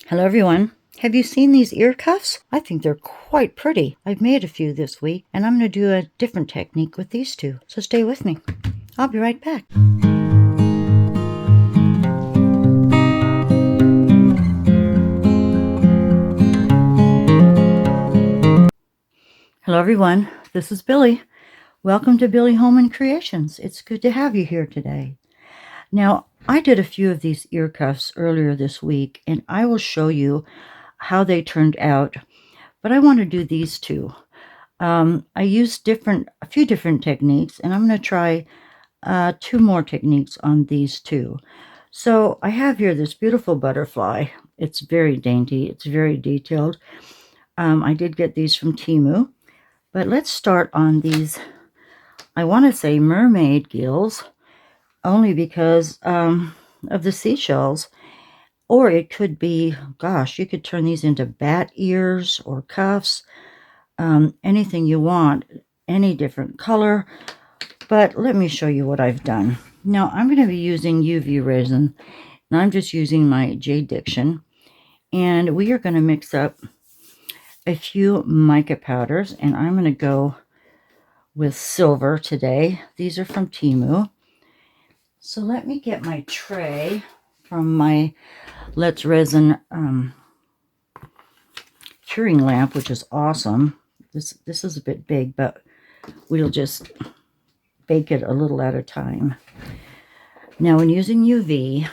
Hello everyone. Have you seen these ear cuffs? I think they're quite pretty. I've made a few this week and I'm going to do a different technique with these two. So stay with me. I'll be right back. Hello everyone. This is Billie. Welcome to Billie Holman Creations. It's good to have you here today. Now, I did a few of these ear cuffs earlier this week and I will show you how they turned out. But I want to do these two. I used a few different techniques, and I'm going to try two more techniques on these two. So I have here this beautiful butterfly. It's very dainty. It's very detailed. I did get these from Temu, but let's start on these. I want to say mermaid gills, only because of the seashells. Or it could be, gosh, you could turn these into bat ears or cuffs. Anything you want, any different color. But let me show you what I've done. Now I'm going to be using UV resin, and I'm just using my JDiction, and we are going to mix up a few mica powders, and I'm going to go with silver today. These are from Temu. So let me get my tray from my Let's Resin curing lamp, which is awesome. This is a bit big, but we'll just bake it a little at a time. Now, when using UV,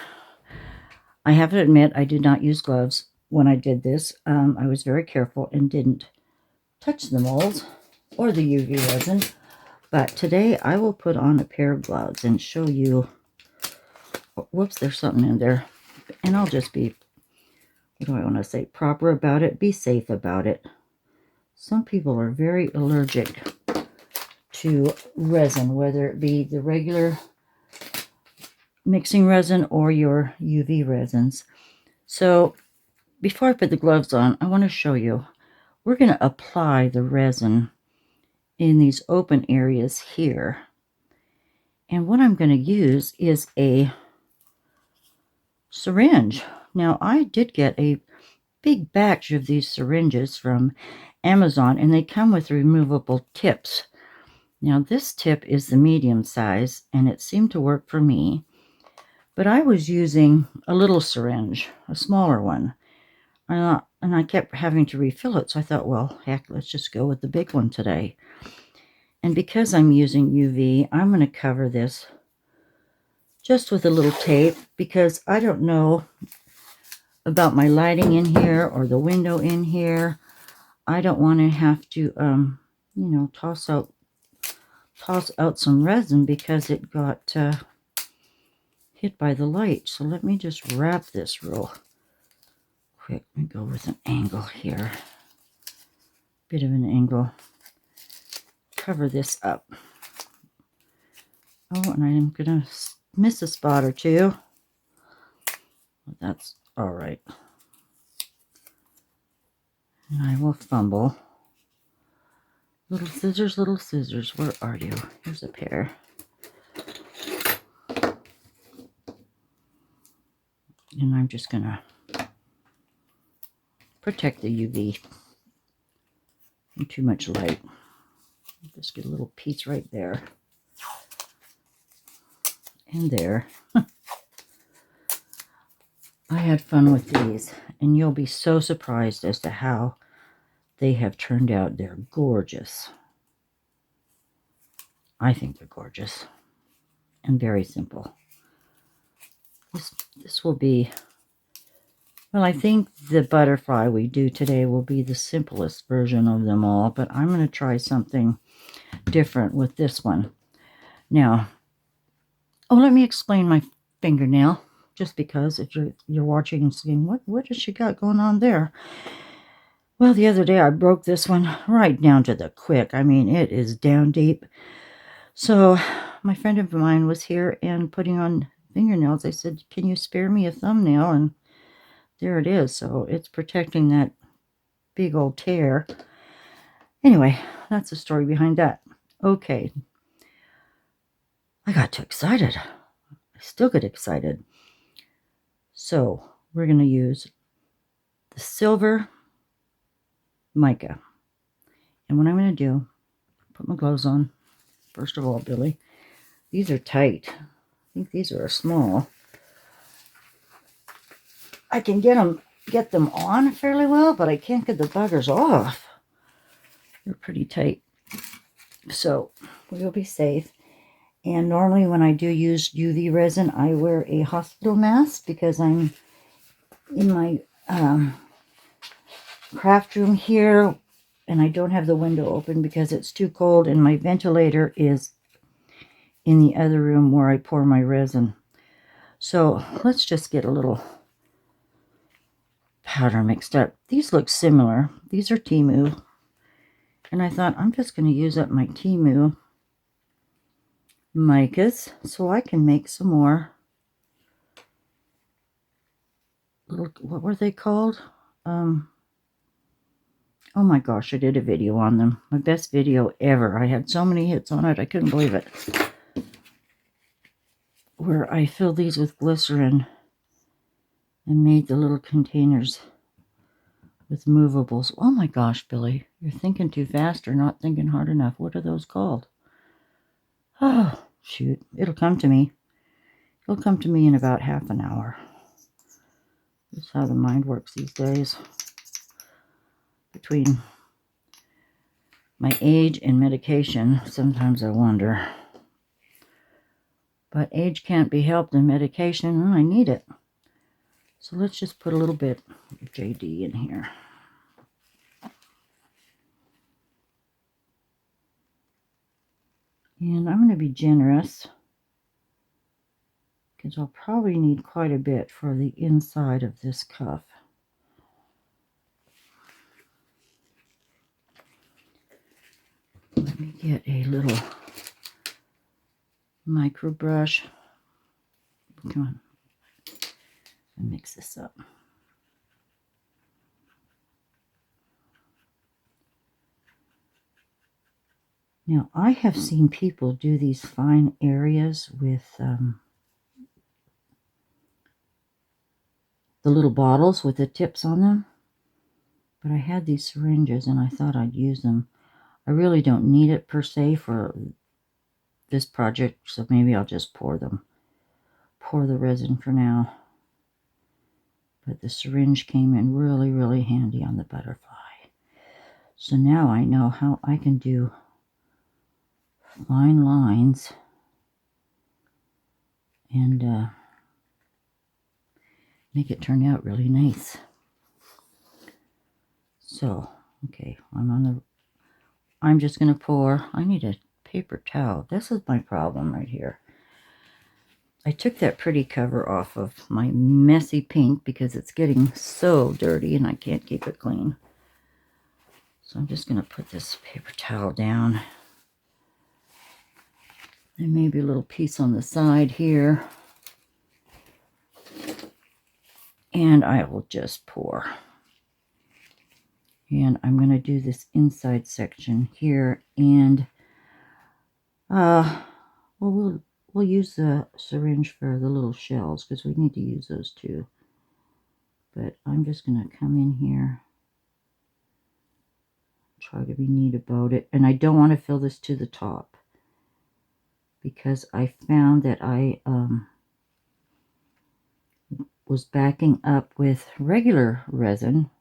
I have to admit I did not use gloves when I did this. I was very careful and didn't touch the molds or the UV resin. But today I will put on a pair of gloves and show you. Whoops, there's something in there. And I'll just be, what do I want to say, proper about it, be safe about it. Some people are very allergic to resin, whether it be the regular mixing resin or your UV resins. So before I put the gloves on, I want to show you, we're going to apply the resin in these open areas here. And what I'm going to use is a syringe. Now, I did get a big batch of these syringes from Amazon, and they come with removable tips. Now, this tip is the medium size, and it seemed to work for me. But I was using a little syringe, a smaller one. And I kept having to refill it, so I thought, well, heck, let's just go with the big one today. And because I'm using UV, I'm going to cover this just with a little tape, because I don't know about my lighting in here or the window in here. I don't want to have to, toss out some resin because it got hit by the light. So let me just wrap this real quick. Let me go with an angle here. Bit of an angle. Cover this up. Oh, and I'm going to miss a spot or two. But that's all right. And I will fumble. Little scissors, where are you? Here's a pair. And I'm just going to protect the UV from too much light. Just get a little piece right there. And there. I had fun with these, and you'll be so surprised as to how they have turned out. They're gorgeous. I think they're gorgeous and very simple. This will be, well, I think the butterfly we do today will be the simplest version of them all, but I'm going to try something different with this one. Now, let me explain my fingernail, just because if you're watching and seeing, what has she got going on there? Well, the other day I broke this one right down to the quick. I mean, it is down deep. So my friend of mine was here and putting on fingernails. I said, can you spare me a thumbnail? And there it is. So it's protecting that big old tear. Anyway, that's the story behind that. Okay. I got too excited. I still get excited. So we're going to use the silver mica. And what I'm going to do, put my gloves on. First of all, Billy, these are tight. I think these are small. I can get them on fairly well, but I can't get the buggers off. They're pretty tight. So we'll be safe. And normally when I do use UV resin, I wear a hospital mask because I'm in my craft room here, and I don't have the window open because it's too cold, and my ventilator is in the other room where I pour my resin. So let's just get a little powder mixed up. These look similar. These are Temu. And I thought I'm just going to use up my Temu micas so I can make some more little, what were they called? Oh my gosh, I did a video on them. My best video ever. I had so many hits on it, I couldn't believe it. Where I filled these with glycerin and made the little containers with movables. Oh my gosh, Billy, you're thinking too fast or not thinking hard enough. What are those called? Oh, shoot. It'll come to me. It'll come to me in about half an hour. That's how the mind works these days. Between my age and medication, sometimes I wonder. But age can't be helped, and medication, I need it. So let's just put a little bit of JD in here. And I'm going to be generous because I'll probably need quite a bit for the inside of this cuff. Let me get a little micro brush. Come on. And mix this up. Now, I have seen people do these fine areas with the little bottles with the tips on them. But I had these syringes and I thought I'd use them. I really don't need it per se for this project, so maybe I'll just pour the resin for now. But the syringe came in really, really handy on the butterfly. So now I know how I can do fine lines and make it turn out really nice. So, okay, I'm just going to pour. I need a paper towel. This is my problem right here. I took that pretty cover off of my messy pink because it's getting so dirty and I can't keep it clean. So I'm just going to put this paper towel down. And maybe a little piece on the side here. And I will just pour. And I'm going to do this inside section here. And we'll use the syringe for the little shells because we need to use those too. But I'm just going to come in here. Try to be neat about it. And I don't want to fill this to the top, because I found that I was backing up with regular resin.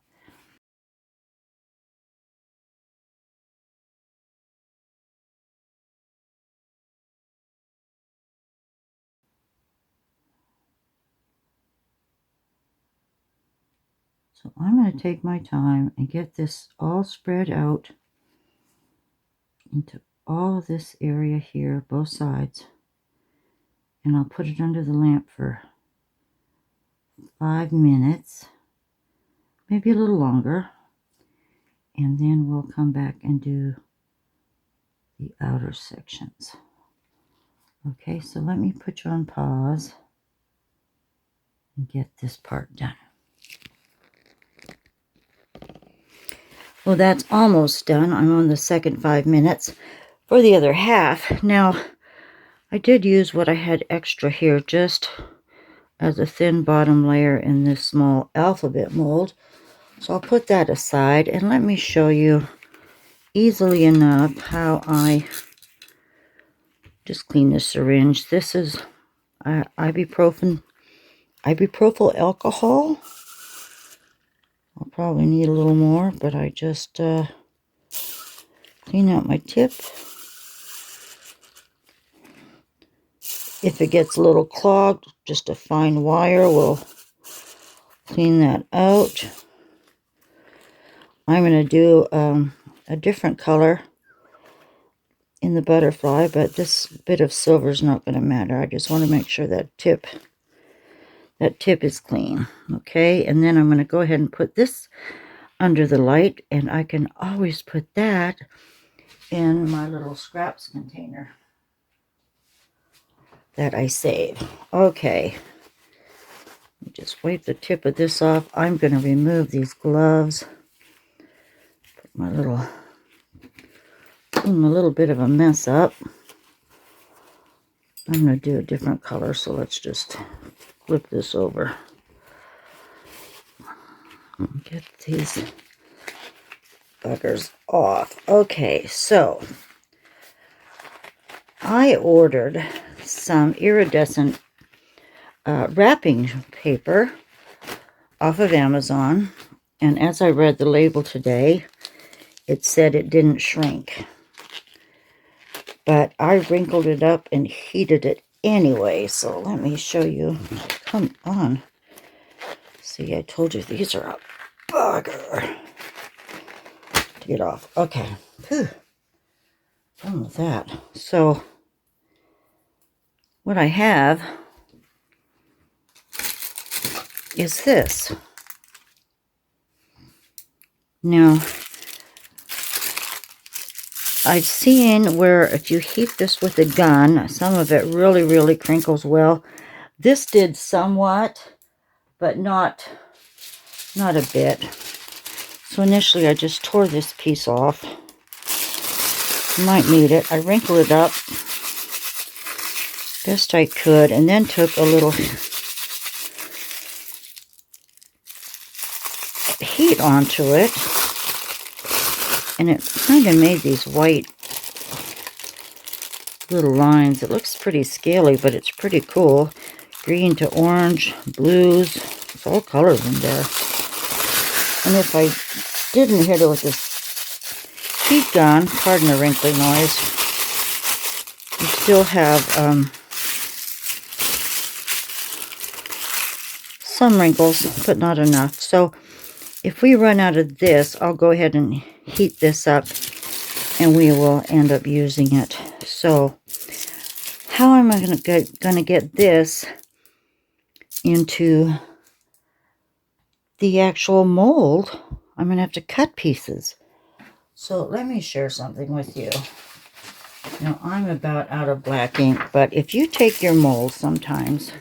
So I'm going to take my time and get this all spread out into all of this area here, both sides. And I'll put it under the lamp for 5 minutes, maybe a little longer. And then we'll come back and do the outer sections. Okay, so let me put you on pause and get this part done. Well, that's almost done. I'm on the second 5 minutes for the other half. Now, I did use what I had extra here just as a thin bottom layer in this small alphabet mold. So I'll put that aside and let me show you easily enough how I just clean the syringe. This is ibuprofen alcohol. I'll probably need a little more, but I just clean out my tip. If it gets a little clogged, just a fine wire will clean that out. I'm going to do a different color in the butterfly, but this bit of silver is not going to matter. I just want to make sure that tip is clean. Okay, and then I'm going to go ahead and put this under the light, and I can always put that in my little scraps container that I save. Okay, just wipe the tip of this off. I'm going to remove these gloves. Put my little, clean a little bit of a mess up. I'm going to do a different color, so let's just flip this over. Get these buggers off. Okay, so I ordered some iridescent wrapping paper off of Amazon, and as I read the label today, it said it didn't shrink. But I wrinkled it up and heated it anyway, so let me show you. Come on. See, I told you these are a bugger to get off. Okay. Whew. Done with that. So, what I have is this. Now, I've seen where if you heat this with a gun, some of it really, really crinkles well. This did somewhat, but not a bit. So initially I just tore this piece off. You might need it. I wrinkled it up best I could, and then took a little heat onto it. And it kind of made these white little lines. It looks pretty scaly, but it's pretty cool. Green to orange, blues. It's all colors in there. And if I didn't hit it with this heat gun, pardon the wrinkly noise, you still have some wrinkles, but not enough. So if we run out of this, I'll go ahead and heat this up and we will end up using it. So how am I going to get this into the actual mold? I'm going to have to cut pieces. So let me share something with you. Now I'm about out of black ink, but if you take your mold sometimes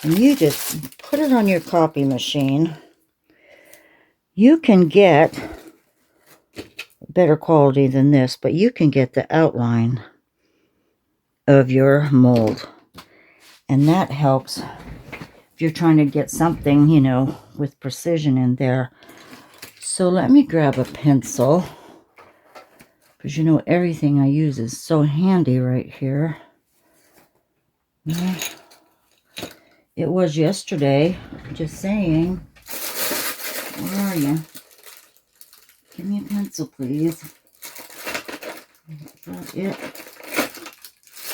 and you just put it on your copy machine, you can get better quality than this, but you can get the outline of your mold. And that helps if you're trying to get something, you know, with precision in there. So let me grab a pencil, because you know everything I use is so handy right here. Yeah. It was yesterday, just saying. Where are you? Give me a pencil, please. Is that it?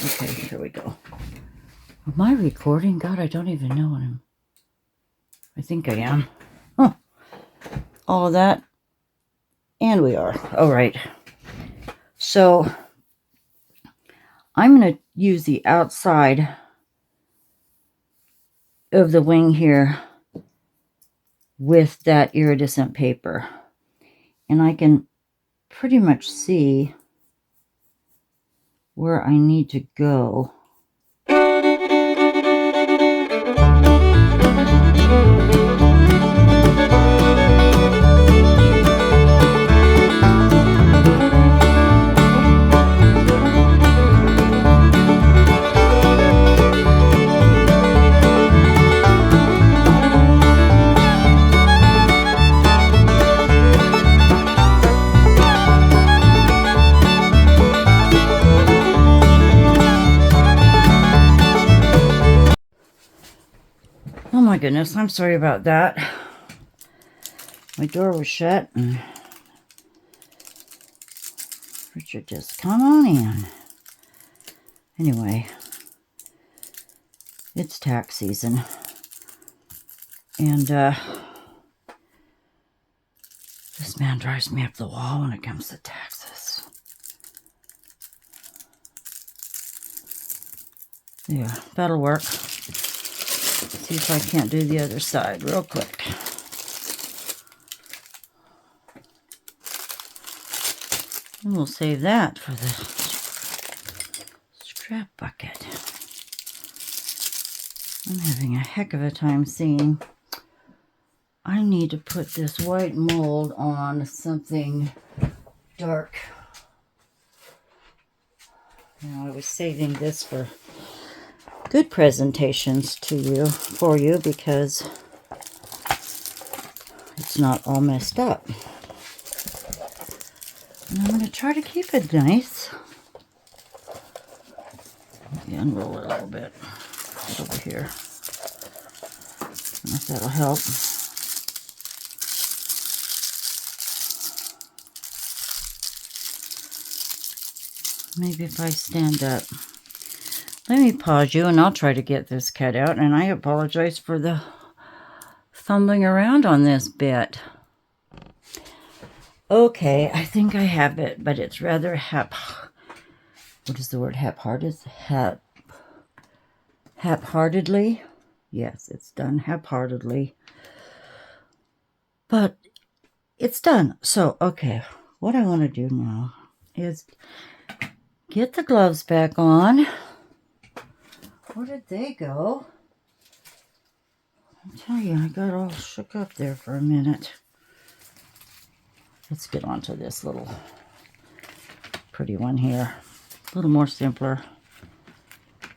Okay, here we go. Am I recording? God, I don't even know what I think I am. Huh. All of that. And we are. All right. So, I'm going to use the outside of the wing here with that iridescent paper. And I can pretty much see where I need to go. goodness, I'm sorry about that. My door was shut and Richard just come on in. Anyway, it's tax season. And this man drives me up the wall when it comes to taxes. Yeah, that'll work. See if I can't do the other side real quick. And we'll save that for the scrap bucket. I'm having a heck of a time seeing. I need to put this white mold on something dark. Now I was saving this for good presentations for you because it's not all messed up. And I'm going to try to keep it nice. Maybe unroll it a little bit over here. I don't know if that'll help. Maybe if I stand up. Let me pause you and I'll try to get this cut out. And I apologize for the fumbling around on this bit. Okay, I think I have it, but it's rather what is the word? Haphazardly? Yes, it's done haphazardly. But it's done. So, okay, what I want to do now is get the gloves back on. Where did they go? I'll tell you, I got all shook up there for a minute. Let's get onto this little pretty one here. A little more simpler. A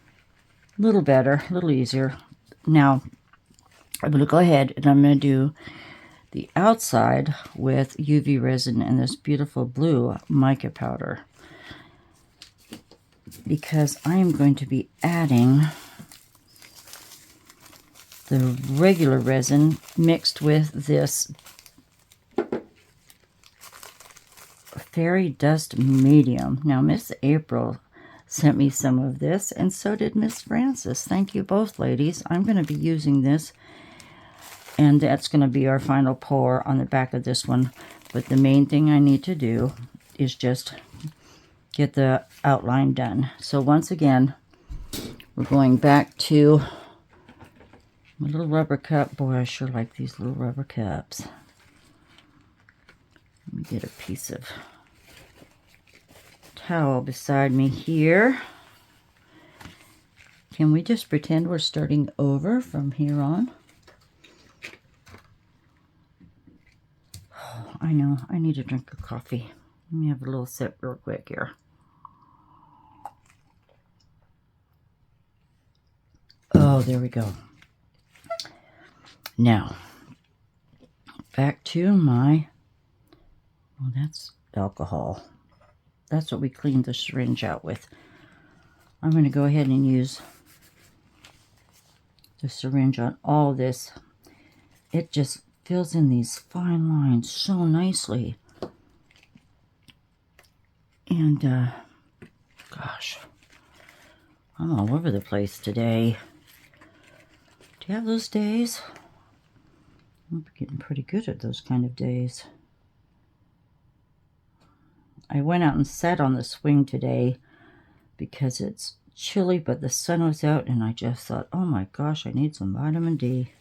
little better, a little easier. Now, I'm going to go ahead and I'm going to do the outside with UV resin and this beautiful blue mica powder. Because I am going to be adding the regular resin mixed with this Fairy Dust medium. Now, Miss April sent me some of this, and so did Miss Frances. Thank you both, ladies. I'm going to be using this, and that's going to be our final pour on the back of this one. But the main thing I need to do is just get the outline done. So once again, we're going back to my little rubber cup. Boy, I sure like these little rubber cups. Let me get a piece of towel beside me here. Can we just pretend we're starting over from here on? Oh, I know, I need a drink of coffee. Let me have a little sip real quick here. Oh, there we go. Now, back to my, well, that's alcohol. That's what we cleaned the syringe out with. I'm going to go ahead and use the syringe on all of this. It just fills in these fine lines so nicely. And, gosh, I'm all over the place today. Do you have those days? I'm getting pretty good at those kind of days. I went out and sat on the swing today because it's chilly, but the sun was out, and I just thought, oh my gosh, I need some vitamin D.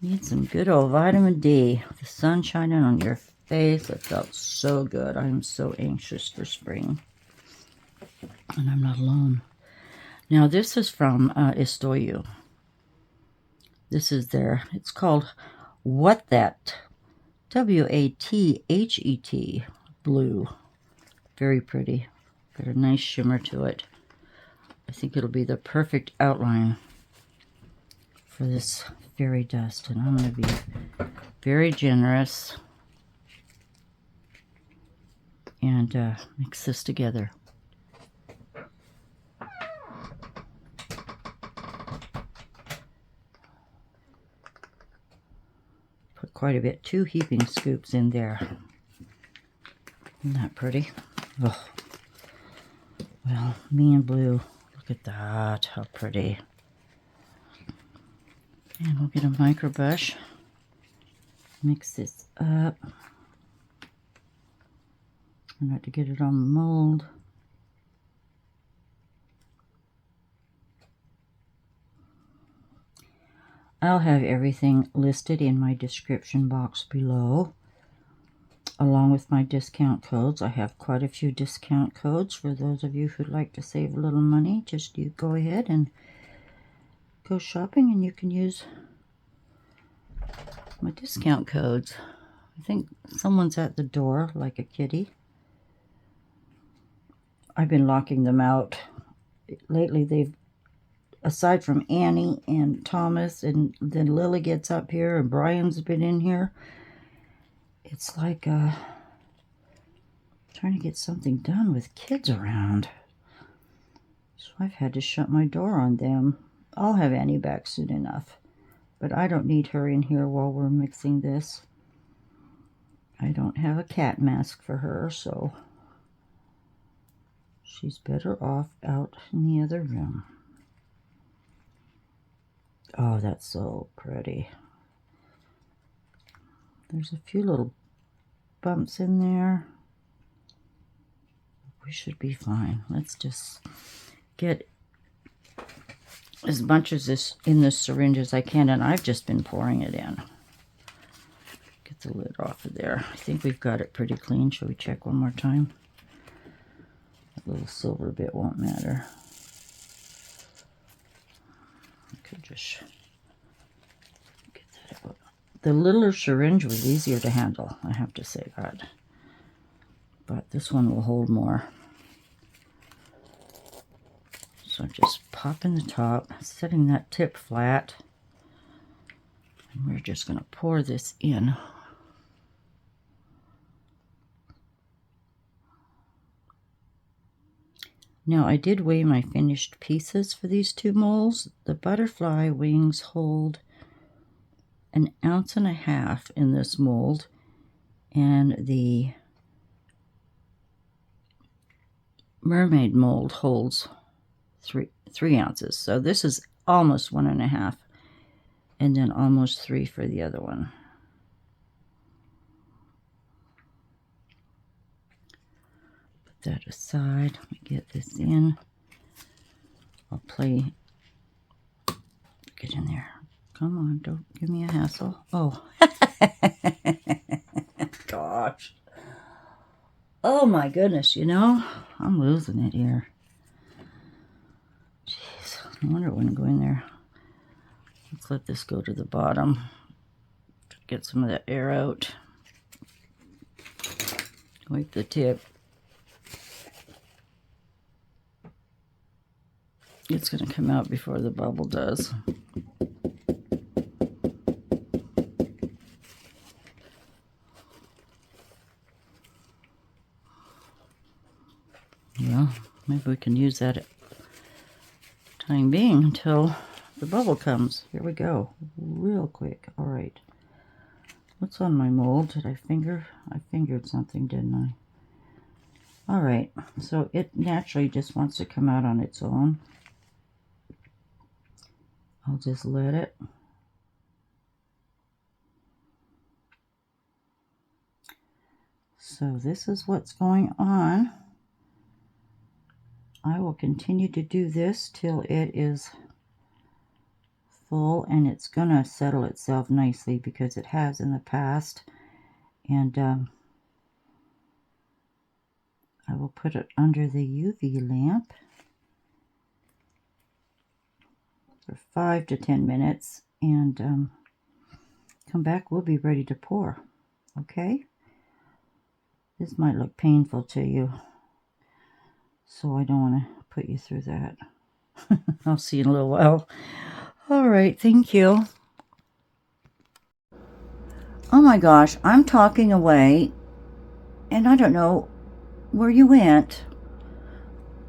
Need some good old vitamin D. The sun shining on your face. It felt so good. I'm so anxious for spring. And I'm not alone. Now, this is from Estoyu. This is it's called What That, W-A-T-H-E-T, blue. Very pretty. Got a nice shimmer to it. I think it'll be the perfect outline for this fairy dust. And I'm going to be very generous and mix this together. quite a bit. 2 heaping scoops in there. Isn't that pretty? Oh. Well, me and blue. Look at that. How pretty. And we'll get a micro brush. Mix this up. Try not to get it on the mold. I'll have everything listed in my description box below, along with my discount codes. I have quite a few discount codes for those of you who'd like to save a little money. Just you go ahead and go shopping and you can use my discount codes. I think someone's at the door like a kitty. I've been locking them out. Lately they've, aside from Annie and Thomas, and then Lily gets up here and Brian's been in here. It's like trying to get something done with kids around. So I've had to shut my door on them. I'll have Annie back soon enough. But I don't need her in here while we're mixing this. I don't have a cat mask for her, so she's better off out in the other room. Oh, that's so pretty. There's a few little bumps in there. We should be fine. Let's just get as much of this in this syringe as I can, and I've just been pouring it in. Get the lid off of there. I think we've got it pretty clean. Shall we check one more time? That little silver bit won't matter. I could just get that out. The littler syringe was easier to handle, I have to say that. But this one will hold more. So just popping the top, setting that tip flat, and we're just going to pour this in. Now I did weigh my finished pieces for these 2 molds. The butterfly wings hold 1.5 ounces in this mold, and the mermaid mold holds 3 ounces. So this is almost 1.5, and then almost 3 for the other one. Put that aside. Let me get this in. I'll play. Get in there. Come on, don't give me a hassle. Oh. Gosh. Oh my goodness, you know, I'm losing it here. Jeez, no wonder it wouldn't go in there. Let's let this go to the bottom. Get some of that air out. Wipe the tip. It's going to come out before the bubble does. Well, maybe we can use that at time being until the bubble comes. Here we go. Real quick. All right. What's on my mold? Did I finger? I fingered something, didn't I? All right. So it naturally just wants to come out on its own. I'll just let it. So this is what's going on. I will continue to do this till it is full, and it's going to settle itself nicely because it has in the past. And I will put it under the UV lamp for 5 to 10 minutes and come back. We'll be ready to pour. Okay? This might look painful to you, so I don't want to put you through that. I'll see you in a little while. All right, thank you. Oh my gosh, I'm talking away, and I don't know where you went.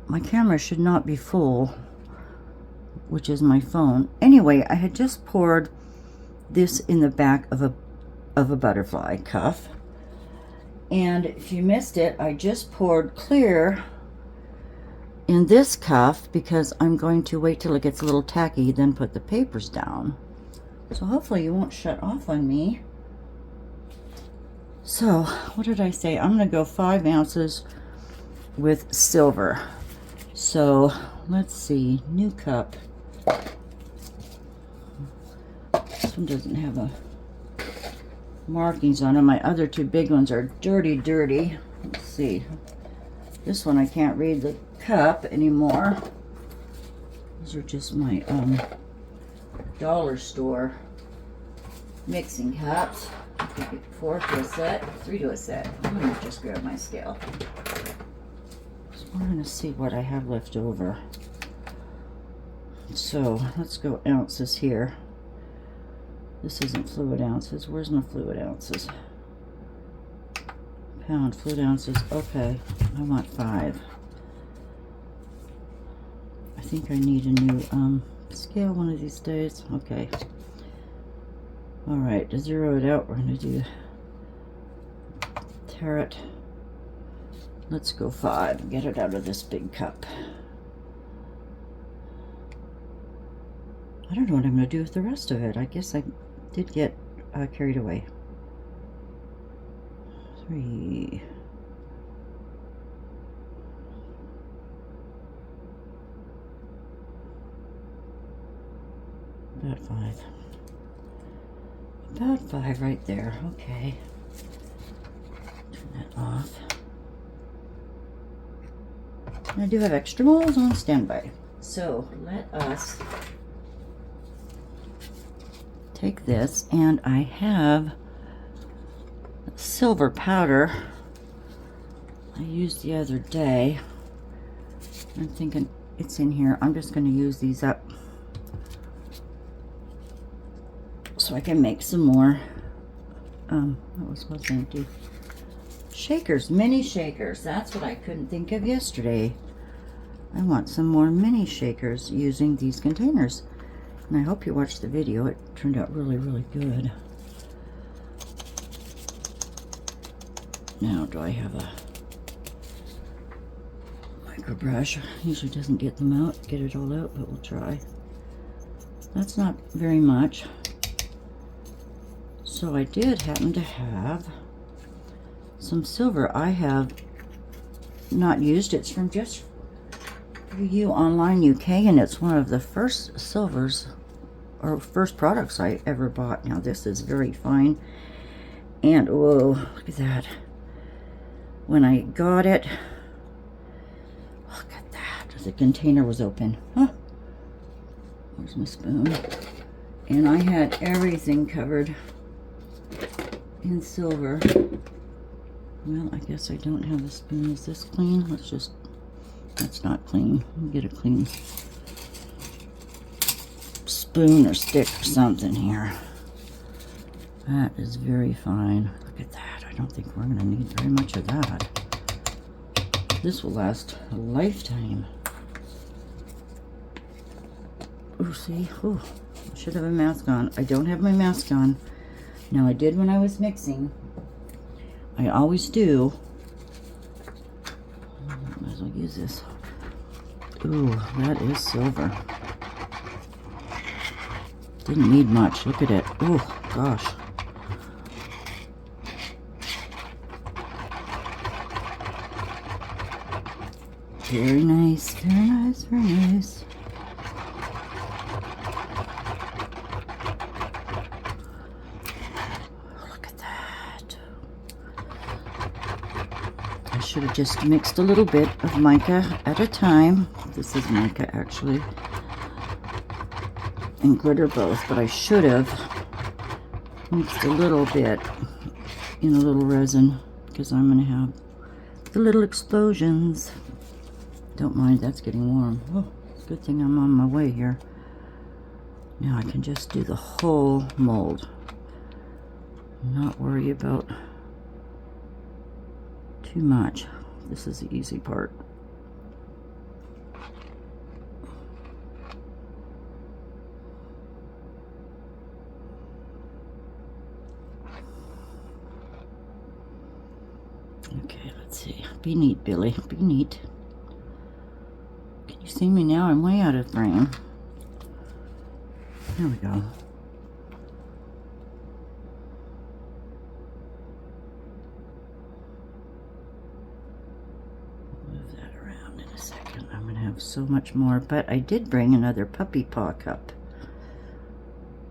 My camera should not be full, which is my phone. Anyway, I had just poured this in the back of of a butterfly cuff. And if you missed it, I just poured clear in this cuff because I'm going to wait till it gets a little tacky, then put the papers down. So hopefully you won't shut off on me. So what did I say? I'm going to go 5 ounces with silver. So let's see, new cup. This one doesn't have a markings on it. My other 2 big ones are dirty. Let's see. This one I can't read the cup anymore. These are just my dollar store mixing cups. I think it's 4 to a set, 3 to a set. I'm gonna just grab my scale. So we're gonna see what I have left over. So let's go ounces here. This isn't fluid ounces. Where's my fluid ounces? Pound fluid ounces. Okay, I want 5. I think I need a new scale one of these days. Okay. All right, to zero it out, we're going to do tarot. Let's go 5. Get it out of this big cup. I don't know what I'm going to do with the rest of it. I guess I did get carried away. 3. About 5. About 5 right there. Okay. Turn that off. And I do have extra molds on standby. So let us take this, and I have silver powder I used the other day. I'm thinking it's in here. I'm just going to use these up so I can make some more. What was I going to do? Shakers, mini shakers. That's what I couldn't think of yesterday. I want some more mini shakers using these containers. And I hope you watched the video. It turned out really, really good. Now, do I have a micro brush? Usually doesn't get them out, get it all out, but we'll try. That's not very much. So I did happen to have some silver. I have not used it. It's from Just For You Online UK, and it's one of the first silvers or first products I ever bought. Now this is very fine, and whoa, look at that. When I got it, look at that, the container was open. Huh? Where's my spoon? And I had everything covered in silver. Well, I guess I don't have the spoon. Is this clean? Let's just, that's not clean. Let me get a clean spoon or stick or something here. That is very fine. Look at that. I don't think we're going to need very much of that. This will last a lifetime. Oh, see? Oh, I should have a mask on. I don't have my mask on. Now, I did when I was mixing. I always do. Might as well use this. Ooh, that is silver. Didn't need much. Look at it. Oh, gosh. Very nice, very nice, very nice. Look at that. I should have just mixed a little bit of mica at a time. This is mica, actually. And glitter both, but I should have mixed a little bit in a little resin, because I'm going to have the little explosions. Don't mind, that's getting warm. Oh, good thing I'm on my way here. Now I can just do the whole mold. Not worry about too much. This is the easy part. Okay, let's see. Be neat, Billy. Be neat. Can you see me now? I'm way out of frame. There we go. Move that around in a second. I'm going to have so much more, but I did bring another puppy paw cup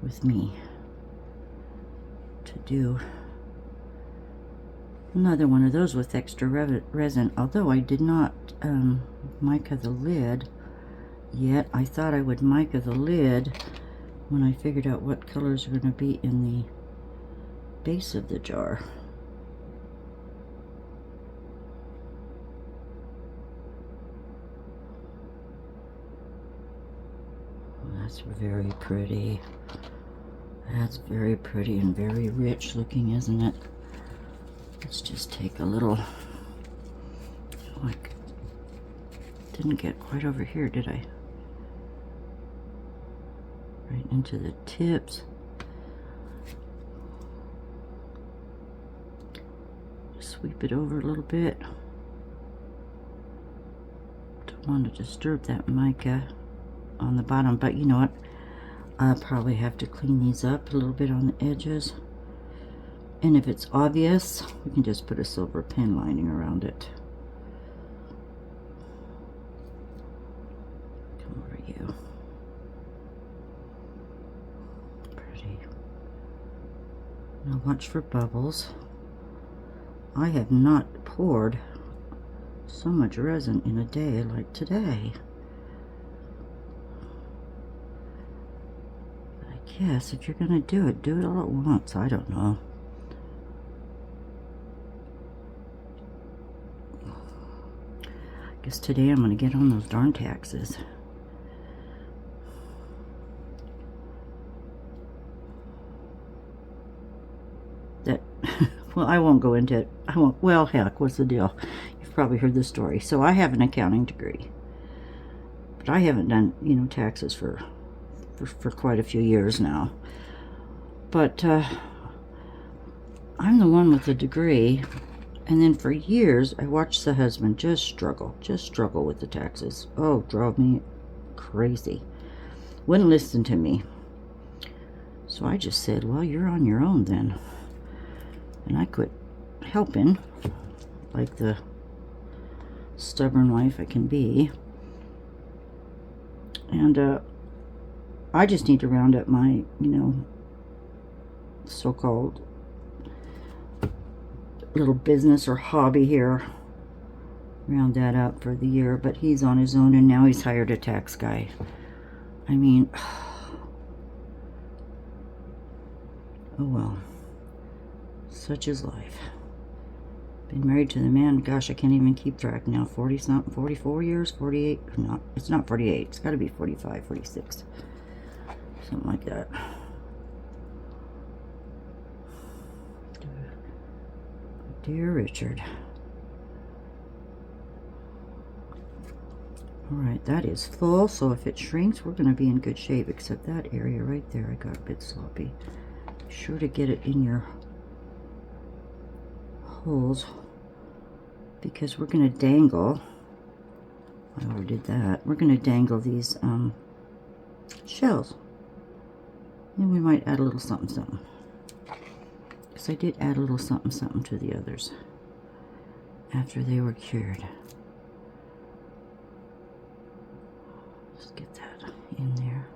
with me to do another one of those with extra resin, although I did not mica the lid yet. I thought I would mica the lid when I figured out what colors are going to be in the base of the jar. That's very pretty. That's very pretty and very rich looking, isn't it? Let's just take a little, like, didn't get quite over here, did I? Right into the tips. Sweep it over a little bit. Don't want to disturb that mica on the bottom, but you know what? I'll probably have to clean these up a little bit on the edges. And if it's obvious, we can just put a silver pen lining around it. Come over you. Pretty. Now watch for bubbles. I have not poured so much resin in a day like today. I guess if you're gonna do it all at once. I don't know. I guess today I'm gonna get on those darn taxes. That, well, I won't go into it. I won't. Well, heck, what's the deal? You've probably heard the story. So I have an accounting degree, but I haven't done, you know, taxes for quite a few years now. But I'm the one with the degree, and then for years I watched the husband just struggle with the taxes. Oh, drove me crazy. Wouldn't listen to me. So I just said, well, you're on your own then. And I quit helping, like the stubborn wife I can be. And I just need to round up my, you know, so-called little business or hobby here. Round that up for the year, but he's on his own, and now he's hired a tax guy. I mean, oh well. Such is life. Been married to the man, gosh, I can't even keep track now. 40 something, 44 years, 48. No, it's not 48. It's got to be 45, 46. Something like that. Dear Richard. Alright, that is full, so if it shrinks, we're going to be in good shape, except that area right there, I got a bit sloppy. Be sure to get it in your holes, because we're going to dangle, I already did that, we're going to dangle these shells, and we might add a little something something, because I did add a little something something to the others after they were cured. Just get that in there,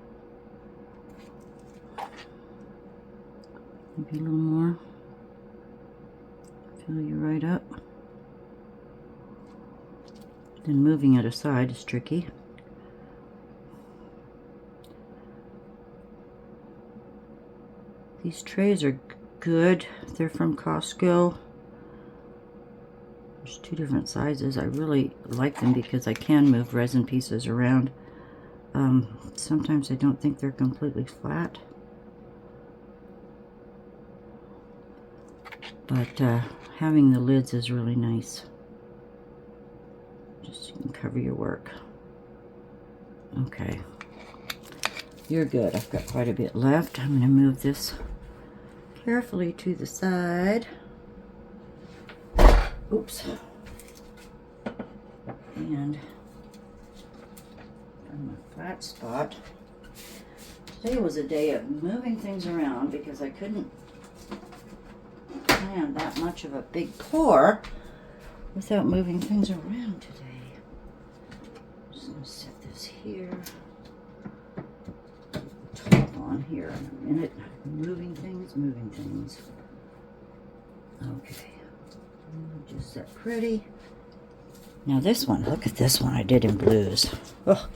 maybe a little more. Fill you right up. Then moving it aside is tricky. These trays are good. They're from Costco. There's two different sizes. I really like them because I can move resin pieces around. Sometimes I don't think they're completely flat. But having the lids is really nice. Just so you can cover your work. Okay. You're good. I've got quite a bit left. I'm going to move this carefully to the side. Oops. And from a flat spot. Today was a day of moving things around because I couldn't plan that much of a big pour without moving things around today. I'm just going to set this here. Top on here in a minute. Moving things. Okay. Just that pretty. Now this one, look at this one I did in blues. Oh.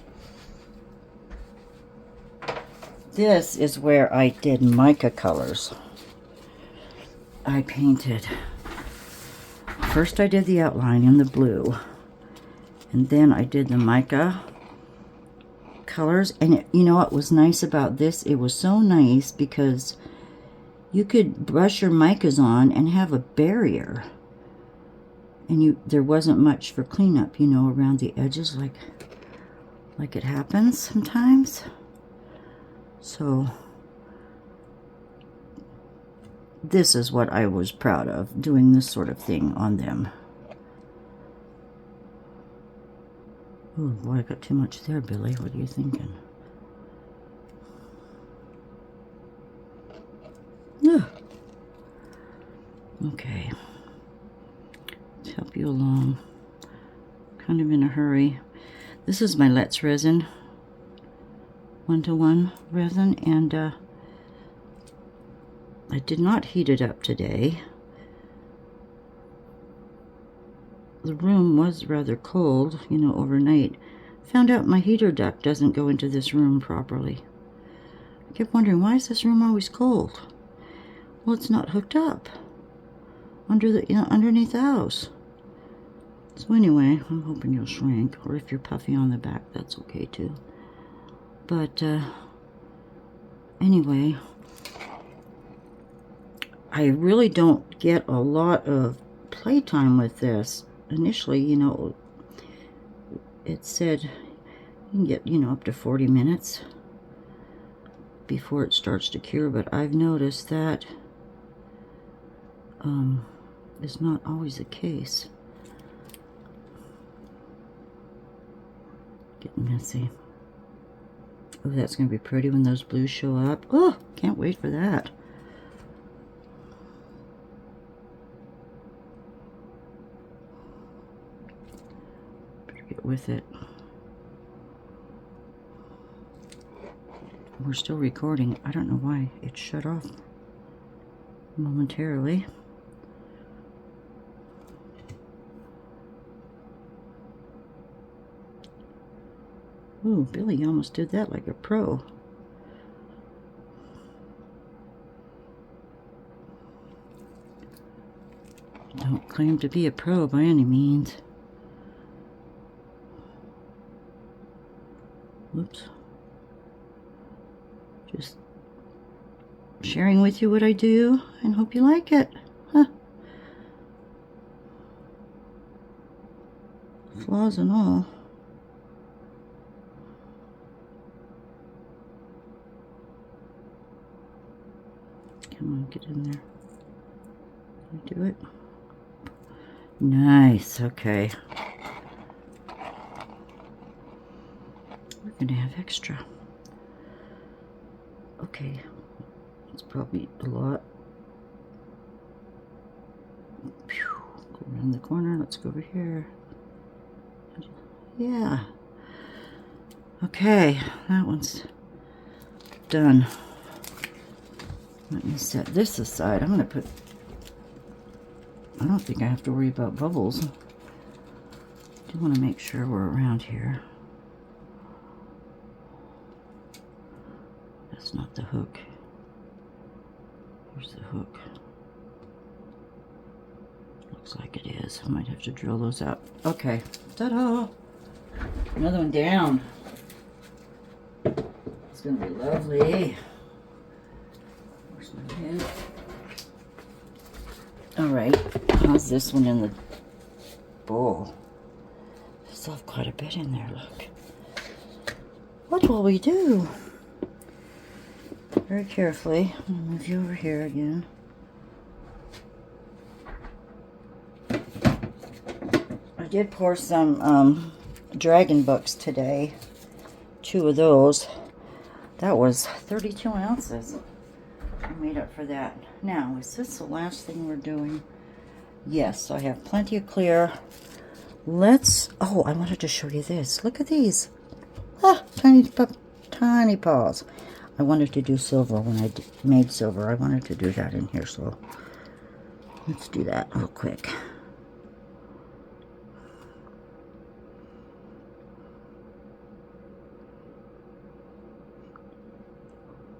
This is where I did mica colors. I painted. First I did the outline in the blue. And then I did the mica colors. And you know what was nice about this? It was so nice because you could brush your micas on and have a barrier. And there wasn't much for cleanup, you know, around the edges like it happens sometimes. So this is what I was proud of, doing this sort of thing on them. Oh boy, I got too much there, Billy. What are you thinking? Ugh. Okay. Let's help you along. Kind of in a hurry. This is my Let's Resin 1:1 resin, and I did not heat it up today. The room was rather cold, you know, overnight. Found out my heater duct doesn't go into this room properly. I kept wondering, why is this room always cold? Well, it's not hooked up underneath the house. So anyway, I'm hoping you'll shrink, or if you're puffy on the back, that's okay too. But anyway, I really don't get a lot of playtime with this. Initially, you know, it said you can get, you know, up to 40 minutes before it starts to cure, but I've noticed that is not always the case. Getting messy. Oh, that's going to be pretty when those blues show up. Oh, can't wait for that. Better get with it. We're still recording. I don't know why it shut off momentarily. Ooh, Billy almost did that like a pro. Don't claim to be a pro by any means. Whoops. Just sharing with you what I do and hope you like it. Huh. Flaws and all. Come on, get in there. Can you do it? Nice, okay. We're gonna have extra. Okay, it's probably a lot. Go around the corner, let's go over here. Yeah. Okay, that one's done. Let me set this aside. I'm going to put, I don't think I have to worry about bubbles. I do want to make sure we're around here. That's not the hook. Here's the hook. Looks like it is. I might have to drill those out. Okay. Ta-da! Another one down. It's going to be lovely. Alright, how's this one in the bowl? There's still quite a bit in there, look. What will we do? Very carefully. I'll move you over here again. did pour some dragon books today. 2 of those. That was 32 ounces. I made up for that. Now, is this the last thing we're doing? Yes, I have plenty of clear. Oh, I wanted to show you this. Look at these. Ah, tiny paws. I wanted to do silver when I made silver. I wanted to do that in here, so let's do that real quick.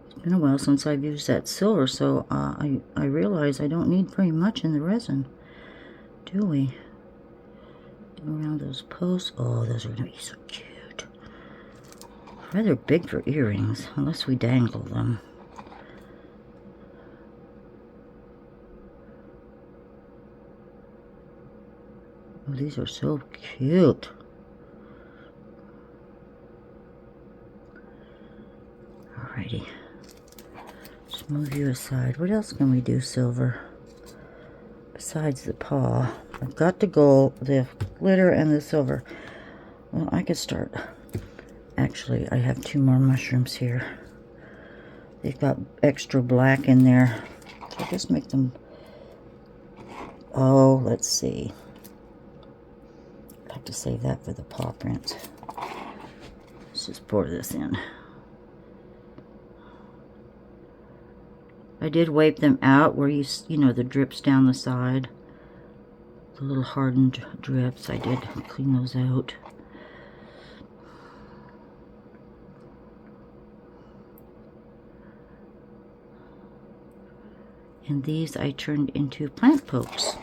It's been a while since I've used that silver, so I realize I don't need very much in the resin, do we? Around those posts. Oh, those are going to be so cute. Rather big for earrings, unless we dangle them. Oh, these are so cute. Alrighty. Just move you aside. What else can we do silver? Besides the paw. I've got the gold, the glitter, and the silver. Well, I could start. Actually, I have 2 more mushrooms here. They've got extra black in there. So I'll just make them... Oh, let's see. I have to save that for the paw print. Let's just pour this in. I did wipe them out where you know, the drips down the side. The little hardened drips. I did clean those out. And these I turned into plant pokes.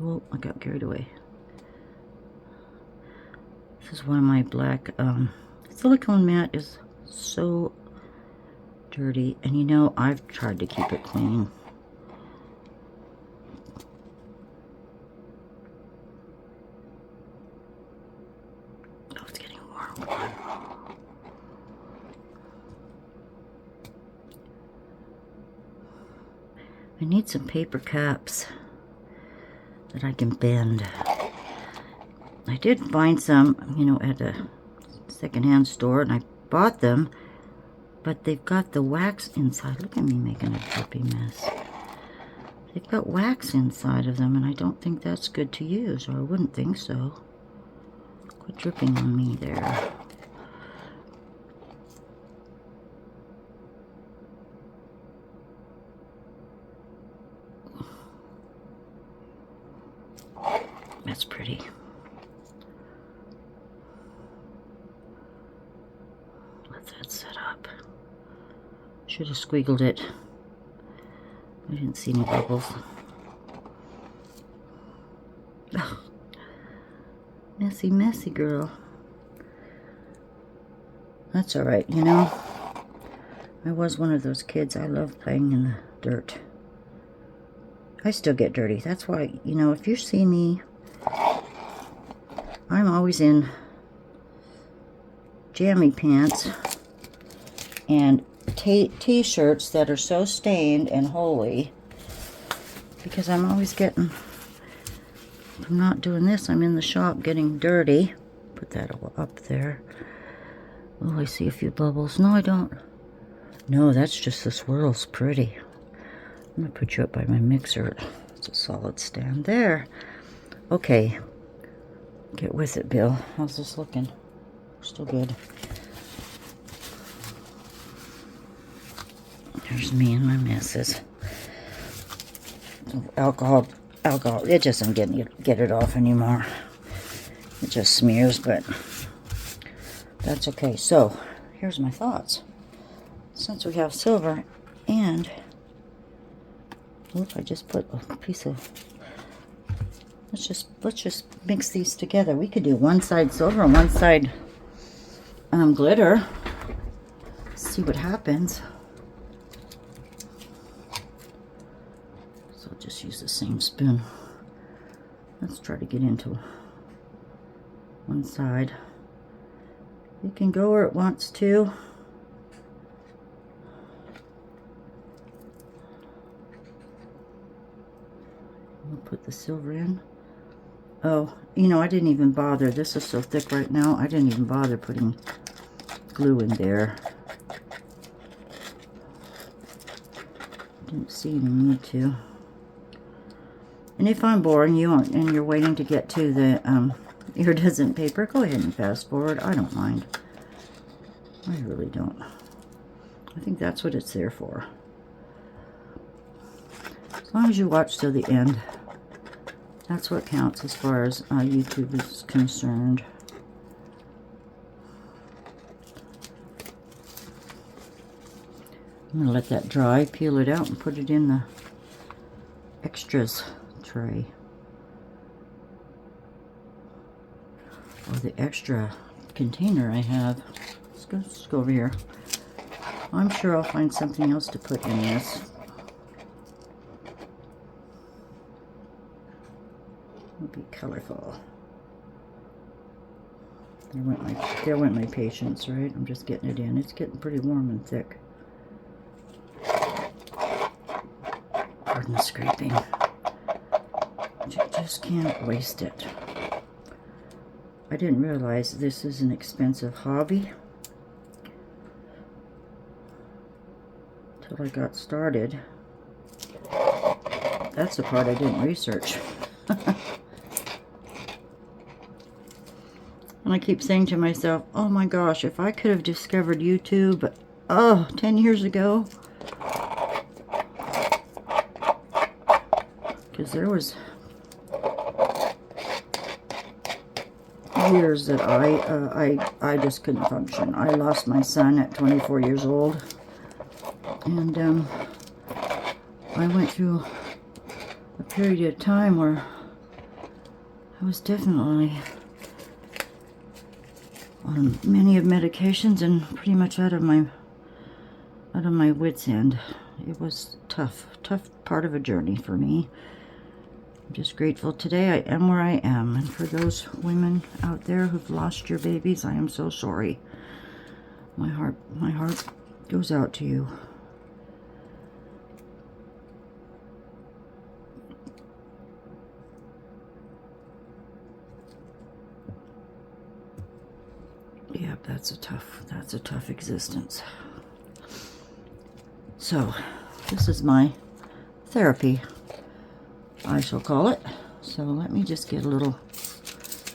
Oh, I got carried away. This is one of my black silicone mat is so dirty, and you know, I've tried to keep it clean. Oh, it's getting warm. I need some paper caps that I can bend. I did find some, you know, at a secondhand store, and I bought them, but they've got the wax inside. Look at me making a drippy mess. They've got wax inside of them, and I don't think that's good to use, or I wouldn't think so. Quit dripping on me there. That's pretty. Let that set up. Should have squiggled it. I didn't see any bubbles. Ugh. Messy, messy girl. That's alright, you know. I was one of those kids. I love playing in the dirt. I still get dirty. That's why, you know, if you see me, I'm always in jammy pants and t-shirts that are so stained and holy, because I'm always getting, if I'm not doing this, I'm in the shop getting dirty. Put that all up there. Oh, I see a few bubbles. No, I don't. No, that's just the swirls. Pretty. I'm going to put you up by my mixer. It's a solid stand there. Okay. Get with it, Bill. How's this looking? Still good. There's me and my messes. Alcohol. It just doesn't get it off anymore. It just smears, but that's okay. So, here's my thoughts. Since we have silver and... Oops, I just put a piece of... Let's just mix these together. We could do one side silver and one side glitter. See what happens. So I'll just use the same spoon. Let's try to get into one side. It can go where it wants to. We'll put the silver in. Oh, you know, I didn't even bother. This is so thick right now, I didn't even bother putting glue in there. Didn't see any need to. And if I'm boring you and you're waiting to get to the iridescent paper, go ahead and fast forward. I don't mind. I really don't. I think that's what it's there for. As long as you watch till the end, that's what counts as far as YouTube is concerned. I'm going to let that dry, peel it out, and put it in the extras tray. Or the extra container I have. Let's go over here. I'm sure I'll find something else to put in this. It'll be colorful. There went my patience, right? I'm just getting it in. It's getting pretty warm and thick. Pardon the scraping. You just can't waste it. I didn't realize this is an expensive hobby till I got started. That's the part I didn't research. And I keep saying to myself, oh my gosh, if I could have discovered YouTube, 10 years ago. Because there was years that I just couldn't function. I lost my son at 24 years old. And I went through a period of time where I was definitely on many of medications and pretty much out of my wits' end. It was tough part of a journey for me. I'm just grateful today I am where I am, and for those women out there who've lost your babies, I am so sorry. My heart goes out to you. Yep, that's a tough existence. So, this is my therapy, I shall call it. So let me just get a little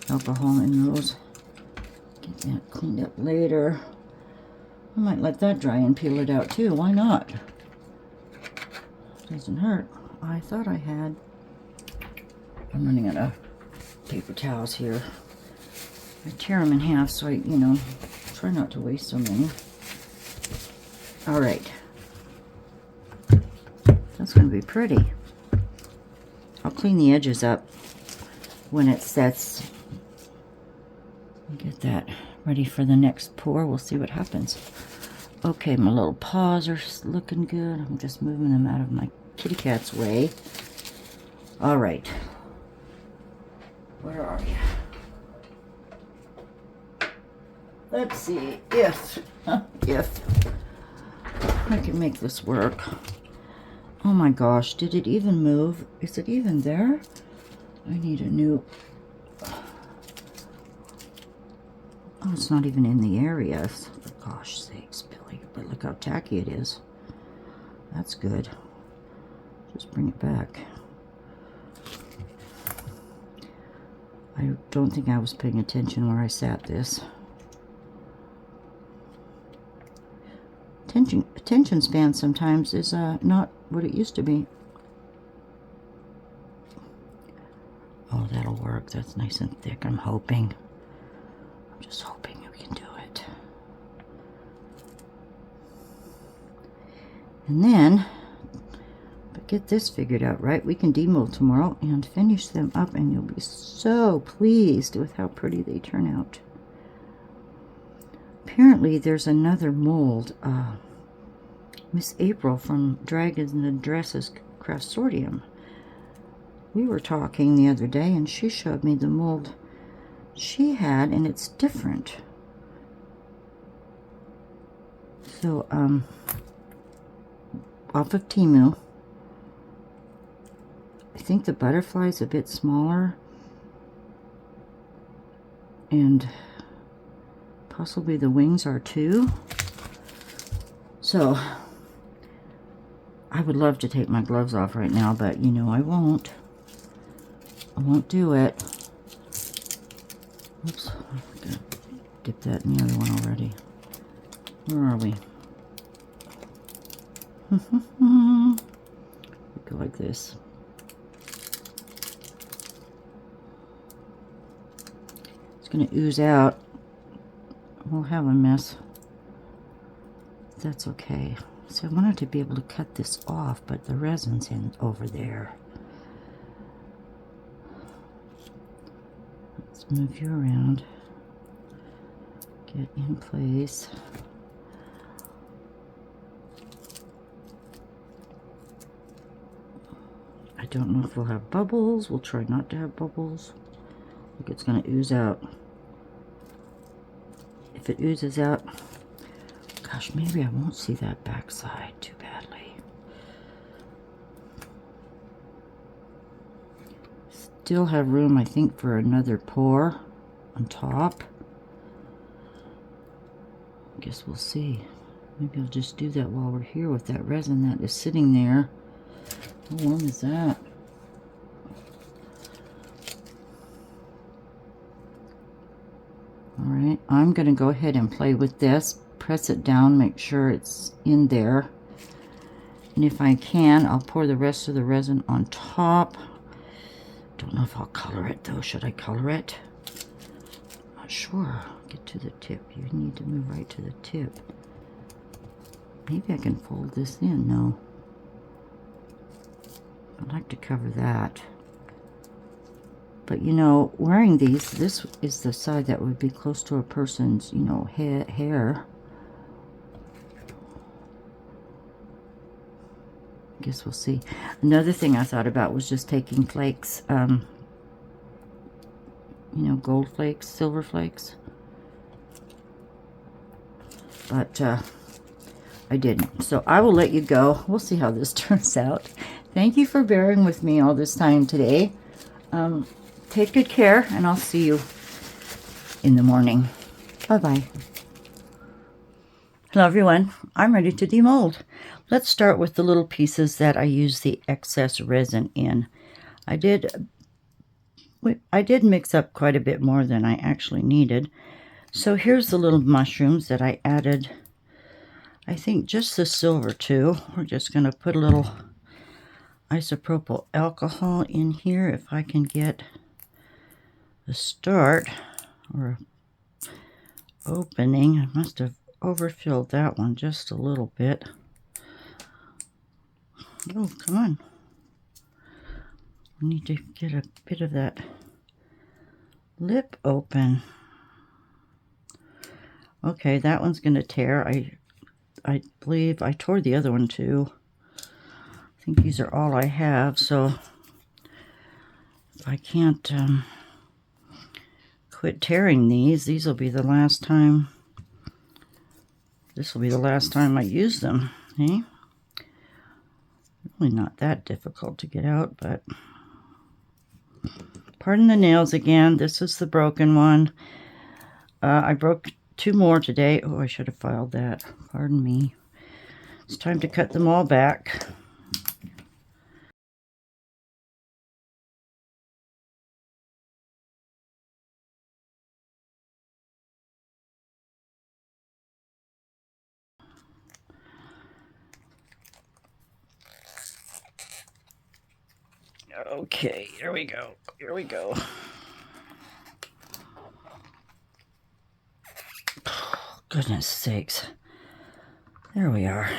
alcohol in those. Get that cleaned up later. I might let that dry and peel it out too. Why not? Doesn't hurt. I thought I had. I'm running out of paper towels here. I tear them in half so I, try not to waste so many. All right. That's going to be pretty. I'll clean the edges up when it sets. Get that ready for the next pour. We'll see what happens. Okay, my little paws are looking good. I'm just moving them out of my kitty cat's way. All right. Where are you? Let's see if I can make this work. Oh my gosh, did it even move? Is it even there? I need a new... Oh, it's not even in the area. For gosh sakes, Billy. But look how tacky it is. That's good. Just bring it back. I don't think I was paying attention where I sat this. Attention span sometimes is not what it used to be. Oh, that'll work. That's nice and thick. I'm just hoping you can do it. And then, but get this figured out, right? We can demold tomorrow and finish them up, and you'll be so pleased with how pretty they turn out. Apparently, there's another mold. Miss April from Dragons and Dresses Craftsorium. We were talking the other day, and she showed me the mold she had, and it's different. So, off of Temu. I think the butterfly's a bit smaller. And possibly the wings are too. So I would love to take my gloves off right now, but you know I won't. I won't do it. Oops, I'm gonna dip that in the other one already. Where are we? Go like this. It's gonna ooze out. We'll have a mess. That's okay. So I wanted to be able to cut this off, but the resin's in over there. Let's move you around. Get in place. I don't know if we'll have bubbles. We'll try not to have bubbles. Look, it's going to ooze out. If it oozes out, gosh, maybe I won't see that backside too badly. Still have room, I think, for another pour on top. I guess we'll see. Maybe I'll just do that while we're here with that resin that is sitting there. How warm is that? Alright, I'm going to go ahead and play with this. Press it down, make sure it's in there. And if I can, I'll pour the rest of the resin on top. Don't know if I'll color it though. Should I color it? Not sure. Get to the tip. You need to move right to the tip. Maybe I can fold this in. No. I'd like to cover that. But you know, wearing these, this is the side that would be close to a person's, you know, hair. I guess we'll see. Another thing I thought about was just taking flakes, you know, gold flakes, silver flakes. But I didn't. So I will let you go. We'll see how this turns out. Thank you for bearing with me all this time today. Take good care, and I'll see you in the morning. Bye-bye. Hello, everyone. I'm ready to demold. Let's start with the little pieces that I use the excess resin in. I did mix up quite a bit more than I actually needed. So here's the little mushrooms that I added, I think just the silver to. We're just going to put a little isopropyl alcohol in here if I can get a start or opening. I must have overfilled that one just a little bit. Oh, come on. I need to get a bit of that lip open. Okay, that one's going to tear. I believe I tore the other one too. I think these are all I have, so if I can't quit tearing these will be the last time. This will be the last time I use them. Eh? Really not that difficult to get out, but pardon the nails again. This is the broken one. I broke 2 more today. Oh, I should have filed that. Pardon me. It's time to cut them all back. Okay, here we go. Here we go. Goodness sakes. There we are.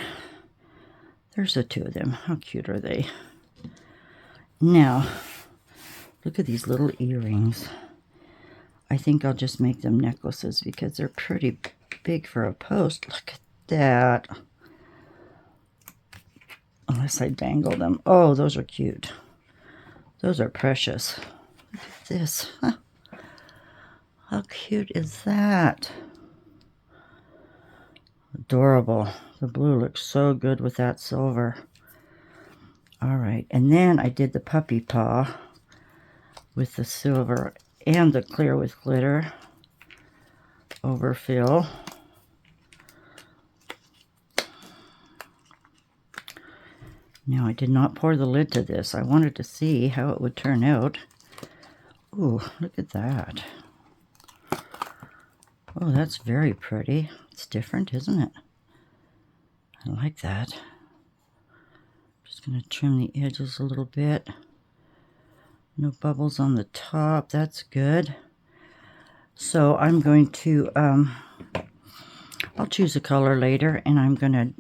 There's the 2 of them. How cute are they? Now, look at these little earrings. I think I'll just make them necklaces because they're pretty big for a post. Look at that. Unless I dangle them. Oh, those are cute. Those are precious. Look at this. Huh. How cute is that? Adorable. The blue looks so good with that silver. All right, and then I did the puppy paw with the silver and the clear with glitter. overfill. Now, I did not pour the lid to this. I wanted to see how it would turn out. Ooh, look at that. Oh, that's very pretty. It's different, isn't it? I like that. Just going to trim the edges a little bit. No bubbles on the top. That's good. So I'm going to, I'll choose a color later, and I'm going to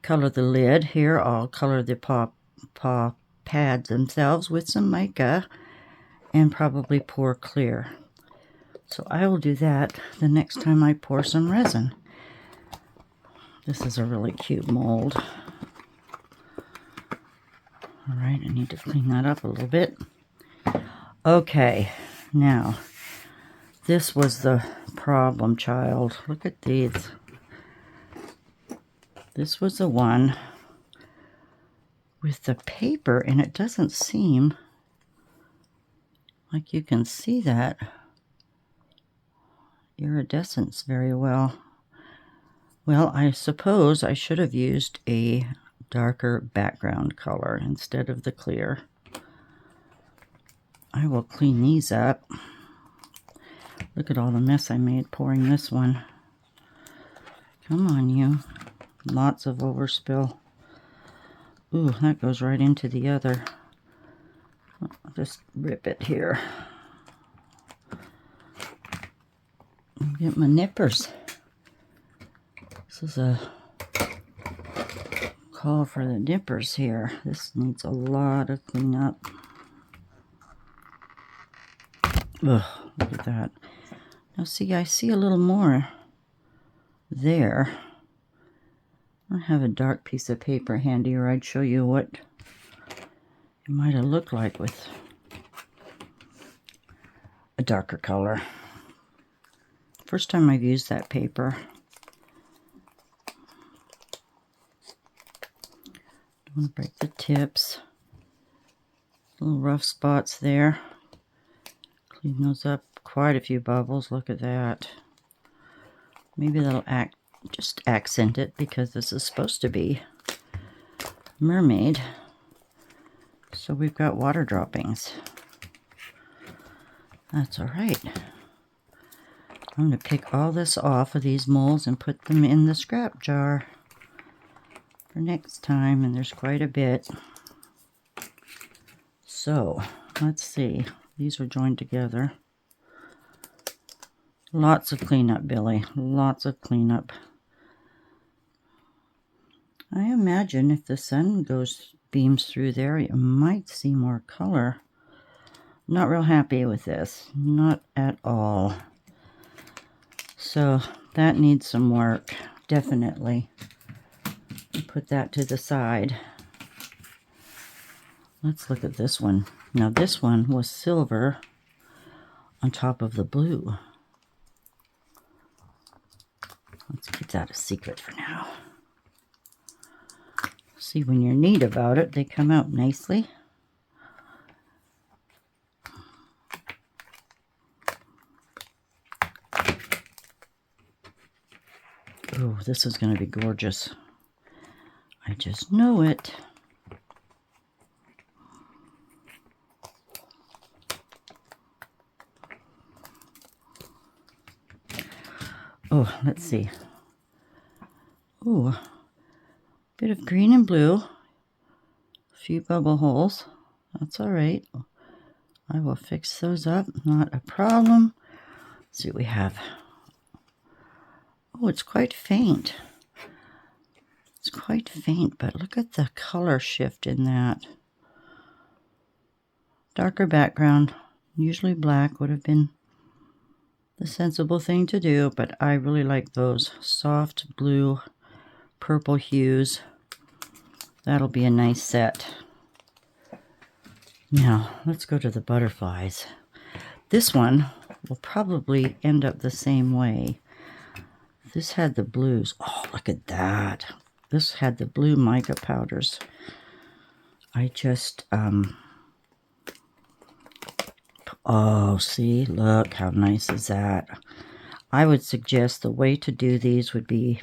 color the lid here. I'll color the paw pads themselves with some mica and probably pour clear. So I will do that the next time I pour some resin. This is a really cute mold. All right, I need to clean that up a little bit. Okay, now, this was the problem child. Look at these. This was the one with the paper, and it doesn't seem like you can see that iridescence very well. Well, I suppose I should have used a darker background color instead of the clear. I will clean these up. Look at all the mess I made pouring this one. Come on, you. Lots of overspill. Ooh, that goes right into the other. I'll just rip it here. Get my nippers. This is a call for the nippers here. This needs a lot of cleanup. Ugh, look at that. Now see, I see a little more there. I have a dark piece of paper handy, or I'd show you what it might have looked like with a darker color. First time I've used that paper. Don't want to break the tips. Little rough spots there. Clean those up. Quite a few bubbles. Look at that. Maybe that'll just accent it, because this is supposed to be Mermaid. So we've got water droppings. That's all right. I'm going to pick all this off of these molds and put them in the scrap jar for next time, and there's quite a bit. So, let's see. These are joined together. Lots of cleanup, Billy. Lots of cleanup. I imagine if the sun beams through there, you might see more color. Not real happy with this. Not at all. So that needs some work, definitely. Put that to the side. Let's look at this one. Now this one was silver on top of the blue. Let's keep that a secret for now. See, when you're neat about it, they come out nicely. Oh, this is going to be gorgeous. I just know it. Oh, let's see. Oh, bit of green and blue. A few bubble holes. That's all right. I will fix those up. Not a problem. Let's see what we have. Oh, it's quite faint. It's quite faint, but look at the color shift in that. Darker background. Usually black would have been the sensible thing to do, but I really like those soft blue, purple hues. That'll be a nice set. Now, let's go to the butterflies. This one will probably end up the same way. This had the blues. Oh, look at that. This had the blue mica powders. I just, oh, see, look, how nice is that? I would suggest the way to do these would be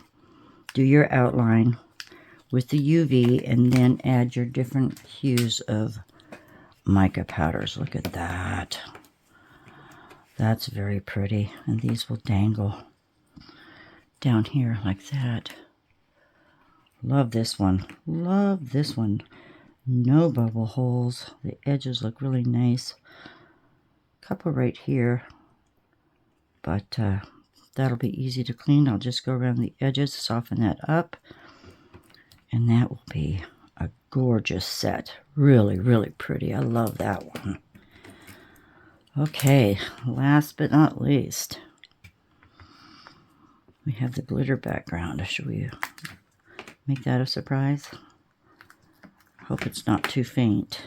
do your outline with the UV and then add your different hues of mica powders. Look at that. That's very pretty. And these will dangle down here like that. Love this one. Love this one. No bubble holes. The edges look really nice. Couple right here. But that'll be easy to clean. I'll just go around the edges, soften that up. And that will be a gorgeous set. Really, really pretty. I love that one. Okay, last but not least, we have the glitter background. Should we make that a surprise? Hope it's not too faint.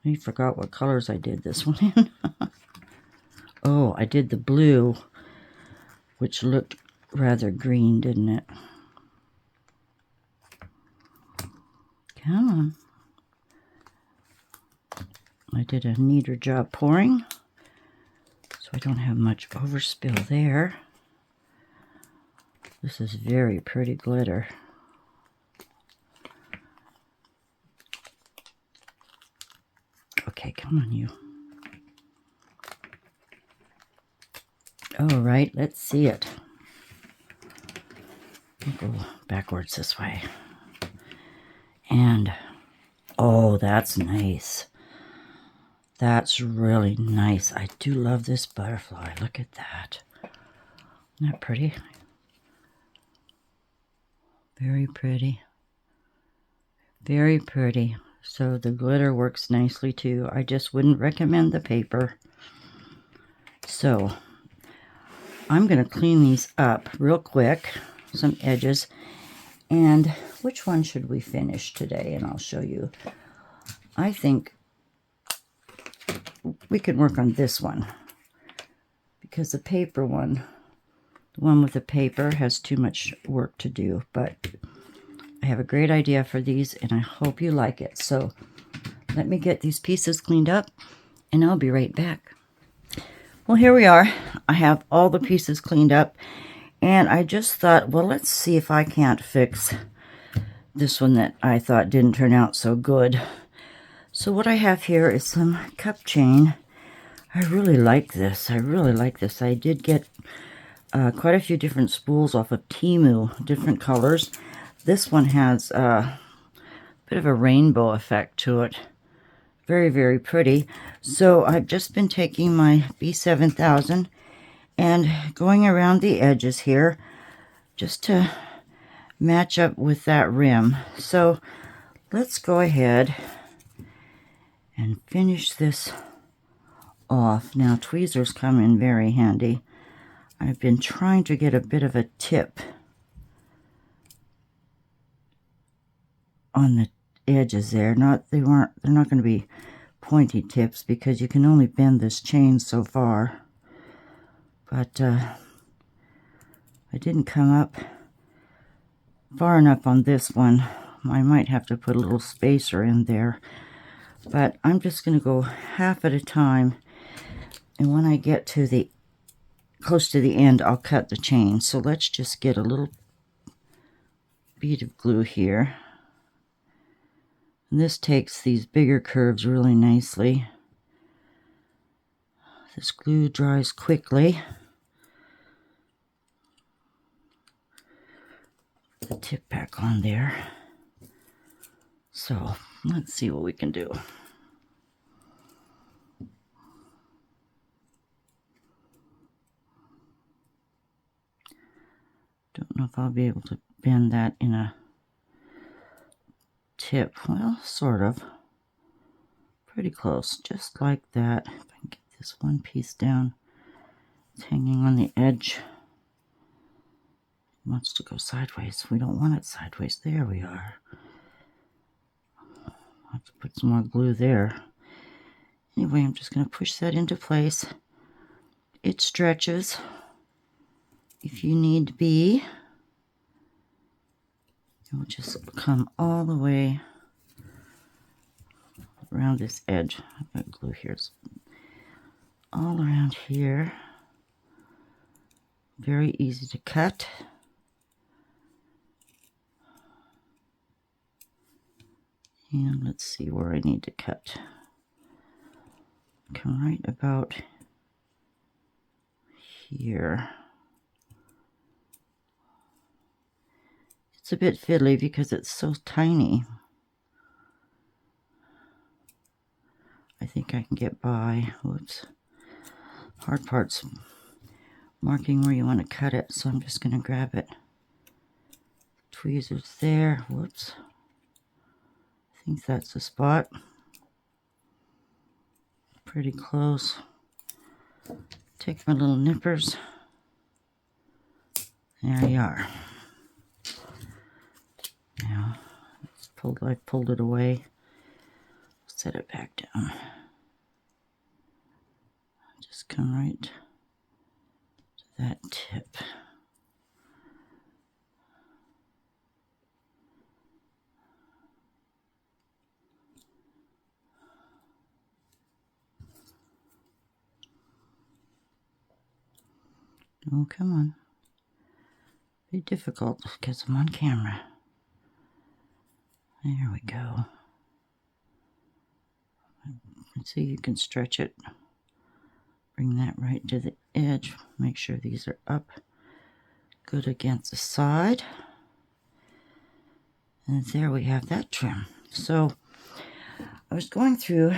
I forgot what colors I did this one in. Oh, I did the blue, which looked rather green, didn't it? Come on. I did a neater job pouring, so I don't have much overspill there. This is very pretty glitter. Okay, come on, you. All right, let's see it. We'll go backwards this way. And, oh, that's nice. That's really nice. I do love this butterfly. Look at that. Isn't that pretty? Very pretty. Very pretty. So the glitter works nicely too. I just wouldn't recommend the paper. So I'm going to clean these up real quick. Some edges. And which one should we finish today? And I'll show you. I think we could work on this one. Because the paper one, the one with the paper, has too much work to do. But I have a great idea for these, and I hope you like it. So let me get these pieces cleaned up, and I'll be right back. Well, here we are. I have all the pieces cleaned up, and I just thought, well, let's see if I can't fix this one that I thought didn't turn out so good. So what I have here is some cup chain. I really like this. I really like this. I did get quite a few different spools off of Temu, different colors. This one has a bit of a rainbow effect to it. Very, very pretty. So I've just been taking my B7000 and going around the edges here just to match up with that rim. So let's go ahead and finish this off. Now tweezers come in very handy. I've been trying to get a bit of a tip on the edges there. They're not going to be pointy tips because you can only bend this chain so far. But I didn't come up far enough on this one. I might have to put a little spacer in there. But I'm just going to go half at a time. And when I get to the close to the end, I'll cut the chain. So let's just get a little bead of glue here. And this takes these bigger curves really nicely. This glue dries quickly. The tip back on there. So let's see what we can do. Don't know if I'll be able to bend that in a tip. Well, sort of. Pretty close, just like that. If I can get this one piece down, it's hanging on the edge. It wants to go sideways. We don't want it sideways. There we are. I'll have to put some more glue there. Anyway, I'm just going to push that into place. It stretches if you need be. It will just come all the way around this edge. I've got glue here. It's all around here. Very easy to cut. And let's see where I need to cut. Come right about here. It's a bit fiddly because it's so tiny. I think I can get by. Whoops. Hard part's marking where you want to cut it, so I'm just going to grab it. Tweezers there. Whoops. I think that's the spot. Pretty close. Take my little nippers. There you are. Now, I pulled it away. Set it back down. Just come right to that tip. Oh, come on. Be difficult because I'm on camera. There we go. See, you can stretch it. Bring that right to the edge. Make sure these are up good against the side. And there we have that trim. So I was going through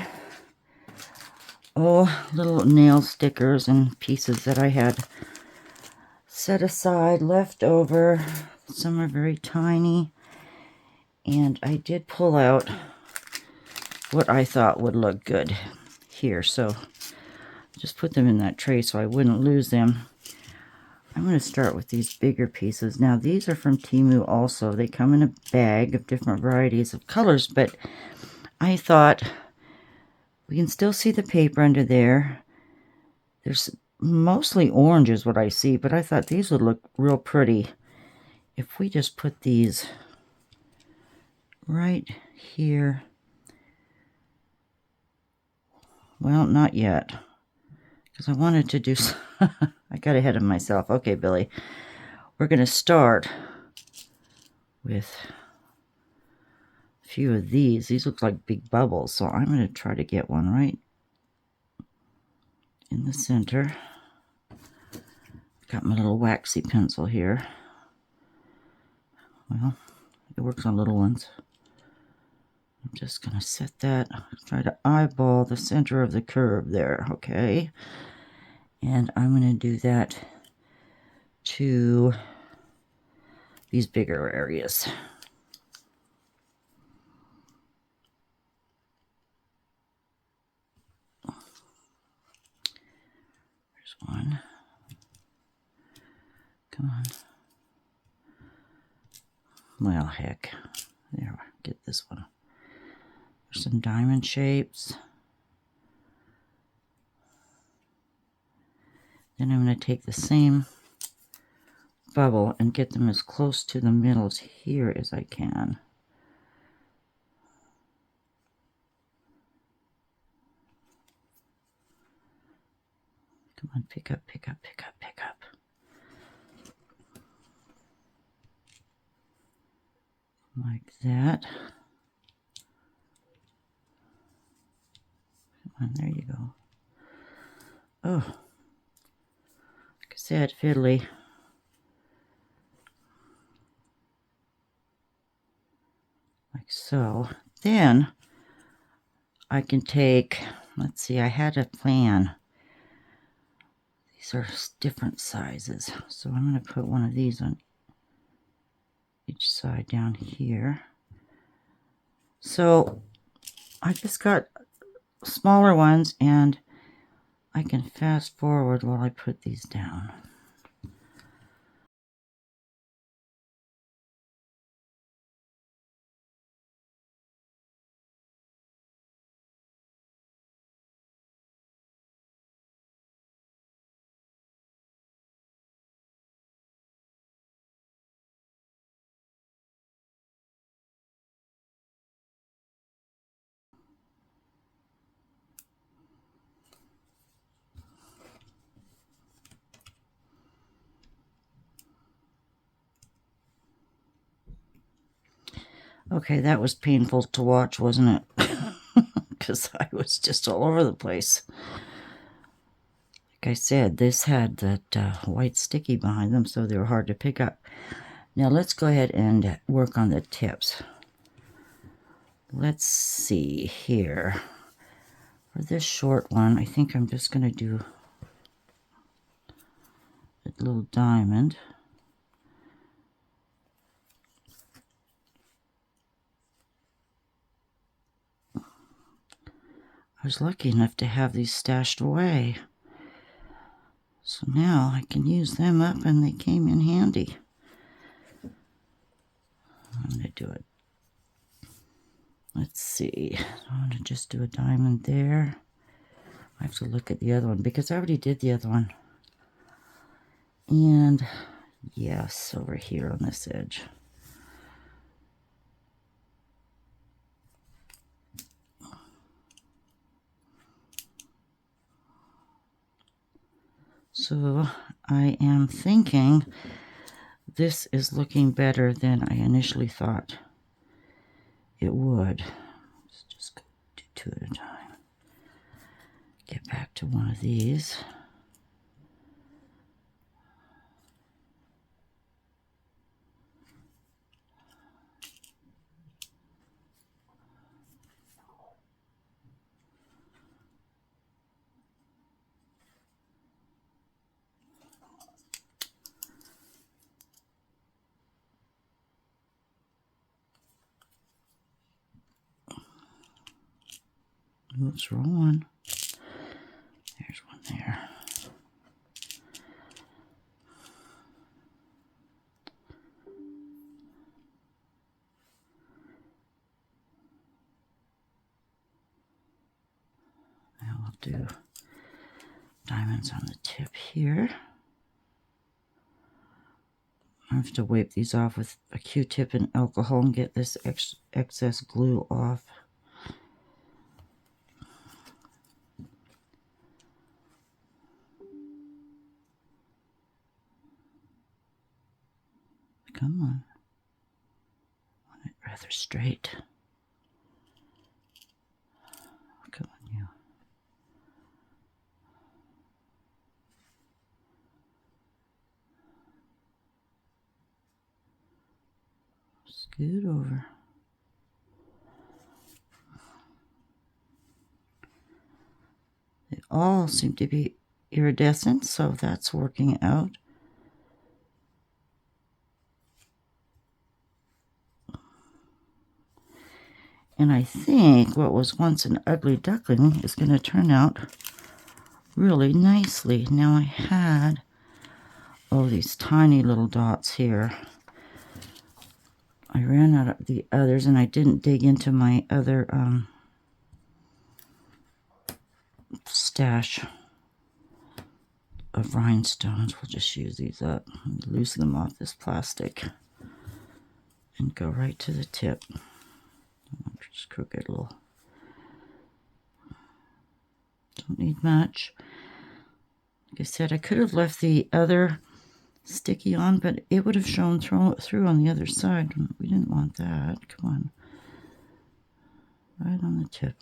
little nail stickers and pieces that I had set aside, left over. Some are very tiny. And I did pull out what I thought would look good here. So just put them in that tray so I wouldn't lose them. I'm going to start with these bigger pieces. Now these are from Temu also. They come in a bag of different varieties of colors, but I thought we can still see the paper under there. There's mostly orange is what I see, but I thought these would look real pretty if we just put these right here. Well, not yet, because I wanted to do I got ahead of myself. Okay, Billy, we're going to start with a few of these. These look like big bubbles, so I'm going to try to get one right in the center. Got my little waxy pencil here. Well, it works on little ones. I'm just going to set that, try to eyeball the center of the curve there, okay? And I'm going to do that to these bigger areas. There's one. Come on. Well, heck. There, get this one. There's some diamond shapes. Then I'm going to take the same bubble and get them as close to the middles here as I can. Come on, pick up, pick up, pick up, pick up. Like that. Come on, there you go. Oh, like I said, fiddly. Like so. Then I can take, let's see, I had a plan. These are different sizes. So I'm going to put one of these on each side down here. So I just got smaller ones and I can fast forward while I put these down. Okay, that was painful to watch, wasn't it? Because I was just all over the place. Like I said, this had that white sticky behind them, so they were hard to pick up. Now let's go ahead and work on the tips. Let's see here. For this short one, I think I'm just going to do a little diamond. I was lucky enough to have these stashed away. So now I can use them up, and they came in handy. I'm going to do it. Let's see. I want to just do a diamond there. I have to look at the other one because I already did the other one. And yes, over here on this edge. So I am thinking this is looking better than I initially thought it would. Let's just go do two at a time. Get back to one of these. Oops, wrong one. There's one there. Now we'll do diamonds on the tip here. I have to wipe these off with a Q-tip and alcohol and get this excess glue off. Come on. I want it rather straight. Come on, you. Scoot over. They all seem to be iridescent, so that's working out. And I think what was once an ugly duckling is going to turn out really nicely. Now I had, these tiny little dots here. I ran out of the others, and I didn't dig into my other stash of rhinestones. We'll just use these up, loosen them off this plastic, and go right to the tip. Just crooked little. Don't need much. Like I said, I could have left the other sticky on, but it would have shown through on the other side. We didn't want that. Come on. Right on the tip.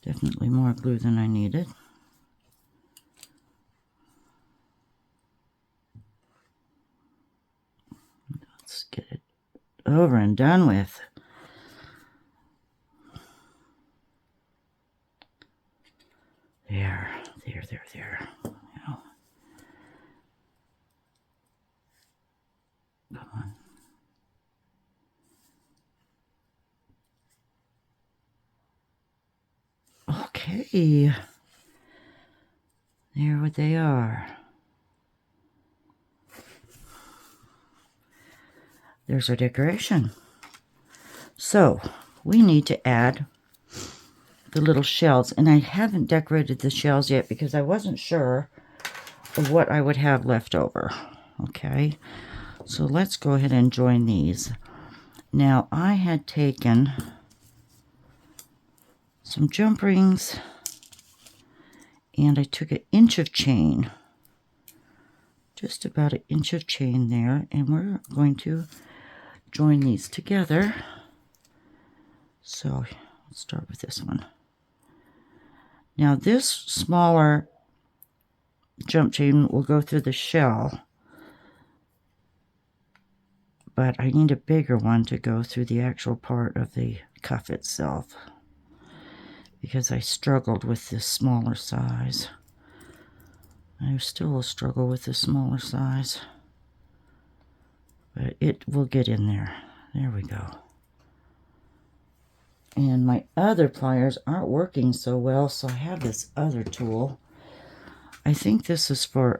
Definitely more glue than I needed. Let's get it over and done with. There. Now, come on. Okay. There they are. There's our decoration. So we need to add the little shells, and I haven't decorated the shells yet because I wasn't sure of what I would have left over. Okay, so let's go ahead and join these. Now I had taken some jump rings, and I took 1 inch of chain just about an inch of chain there, and we're going to join these together. So let's start with this one. Now this smaller jump chain will go through the shell, but I need a bigger one to go through the actual part of the cuff itself, because I struggled with this smaller size. I still will struggle with the smaller size, but it will get in there. There we go. And my other pliers aren't working so well, so I have this other tool. I think this is for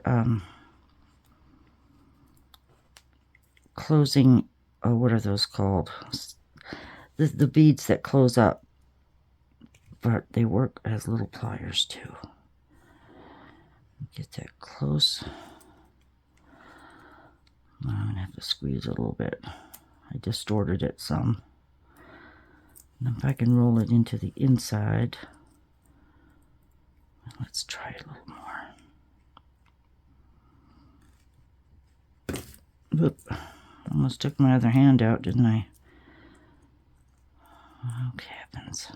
closing, what are those called? The beads that close up, but they work as little pliers too. Get that close. I'm going to have to squeeze a little bit. I distorted it some. And if I can roll it into the inside, let's try it a little more. Oop. Almost took my other hand out, didn't I? Oh, heavens.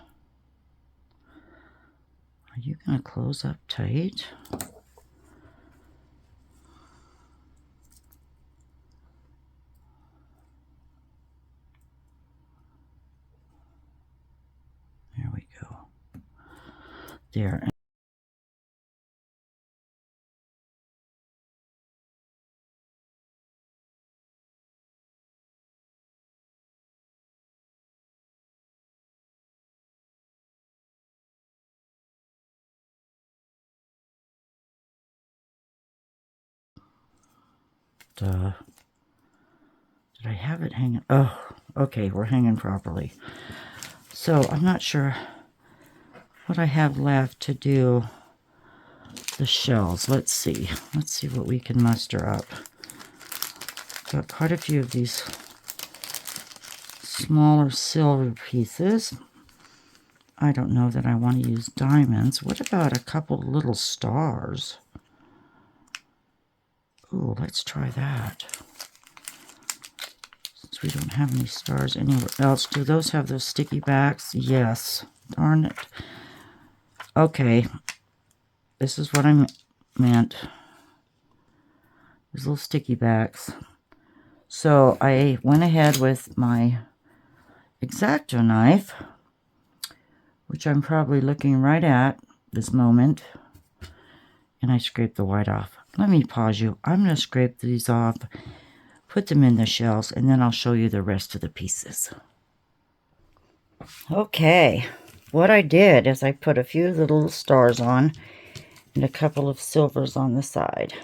Are you going to close up tight? There we go. There. Did I have it hanging? Oh, okay, we're hanging properly. So I'm not sure what I have left to do the shells. Let's see what we can muster up. Got quite a few of these smaller silver pieces. I don't know that I want to use diamonds. What about a couple little stars? Ooh, let's try that. Since we don't have any stars anywhere else. Do those have those sticky backs? Yes. Darn it. Okay. This is what I meant. These little sticky backs. So I went ahead with my X-Acto knife, which I'm probably looking right at this moment, and I scraped the white off. Let me pause you. I'm going to scrape these off, put them in the shells, and then I'll show you the rest of the pieces. Okay, what I did is I put a few little stars on and a couple of silvers on the side.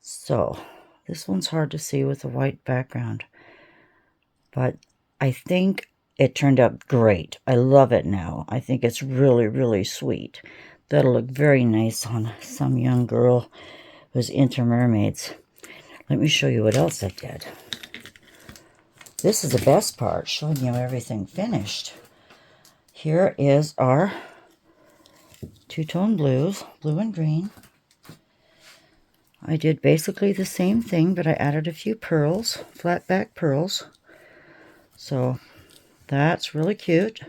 So this one's hard to see with the white background, but I think it turned out great. I love it now. I think it's really, really sweet. That'll look very nice on some young girl who's into mermaids. Let me show you what else I did. This is the best part, showing you everything finished. Here is our two-tone blues, blue and green. I did basically the same thing, but I added a few pearls, flat back pearls. So that's really cute.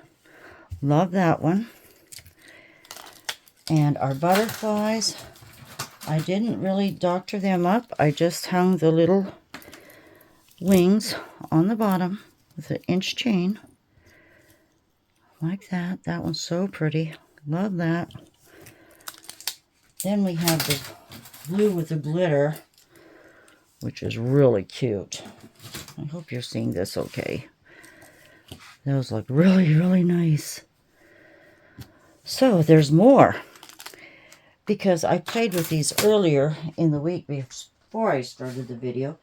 Love that one. And our butterflies, I didn't really doctor them up. I just hung the little wings on the bottom with an inch chain. Like that. That one's so pretty. Love that. Then we have the blue with the glitter, which is really cute. I hope you're seeing this okay. Those look really, really nice. So there's more, because I played with these earlier in the week before I started the video,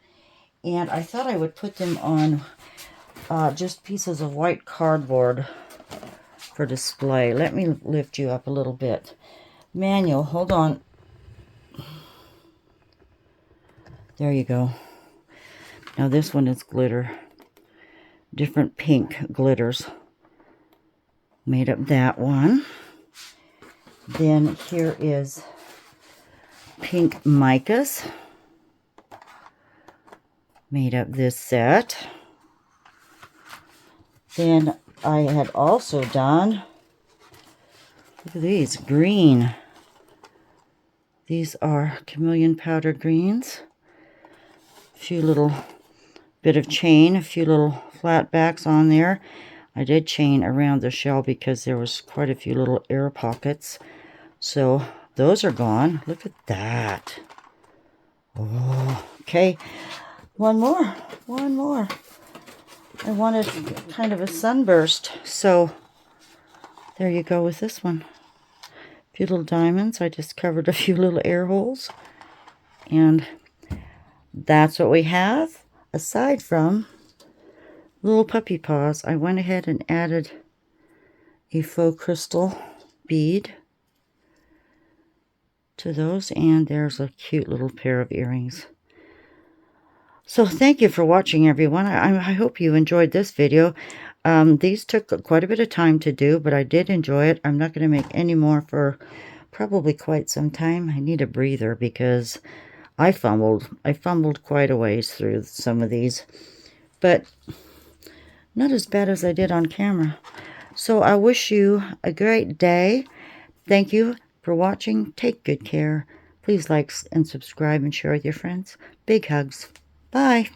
and I thought I would put them on just pieces of white cardboard for display. Let me lift you up a little bit. Manual, hold on. There you go. Now this one is glitter. Different pink glitters. Made up that one. Then here is pink micas made up this set. Then I had also done, look at these, green. These are chameleon powder greens. A few little bit of chain, a few little flat backs on there. I did chain around the shell because there was quite a few little air pockets. So those are gone. Look at that. Oh, okay. One more. I wanted kind of a sunburst, so there you go with this one. A few little diamonds. I just covered a few little air holes. And that's what we have. Aside from little puppy paws, I went ahead and added a faux crystal bead to those, and there's a cute little pair of earrings. So thank you for watching, everyone. I hope you enjoyed this video. These took quite a bit of time to do, but I did enjoy it. I'm not going to make any more for probably quite some time. I need a breather because I fumbled quite a ways through some of these, but not as bad as I did on camera. So I wish you a great day. Thank you for watching. Take good care. Please like and subscribe and share with your friends. Big hugs. Bye.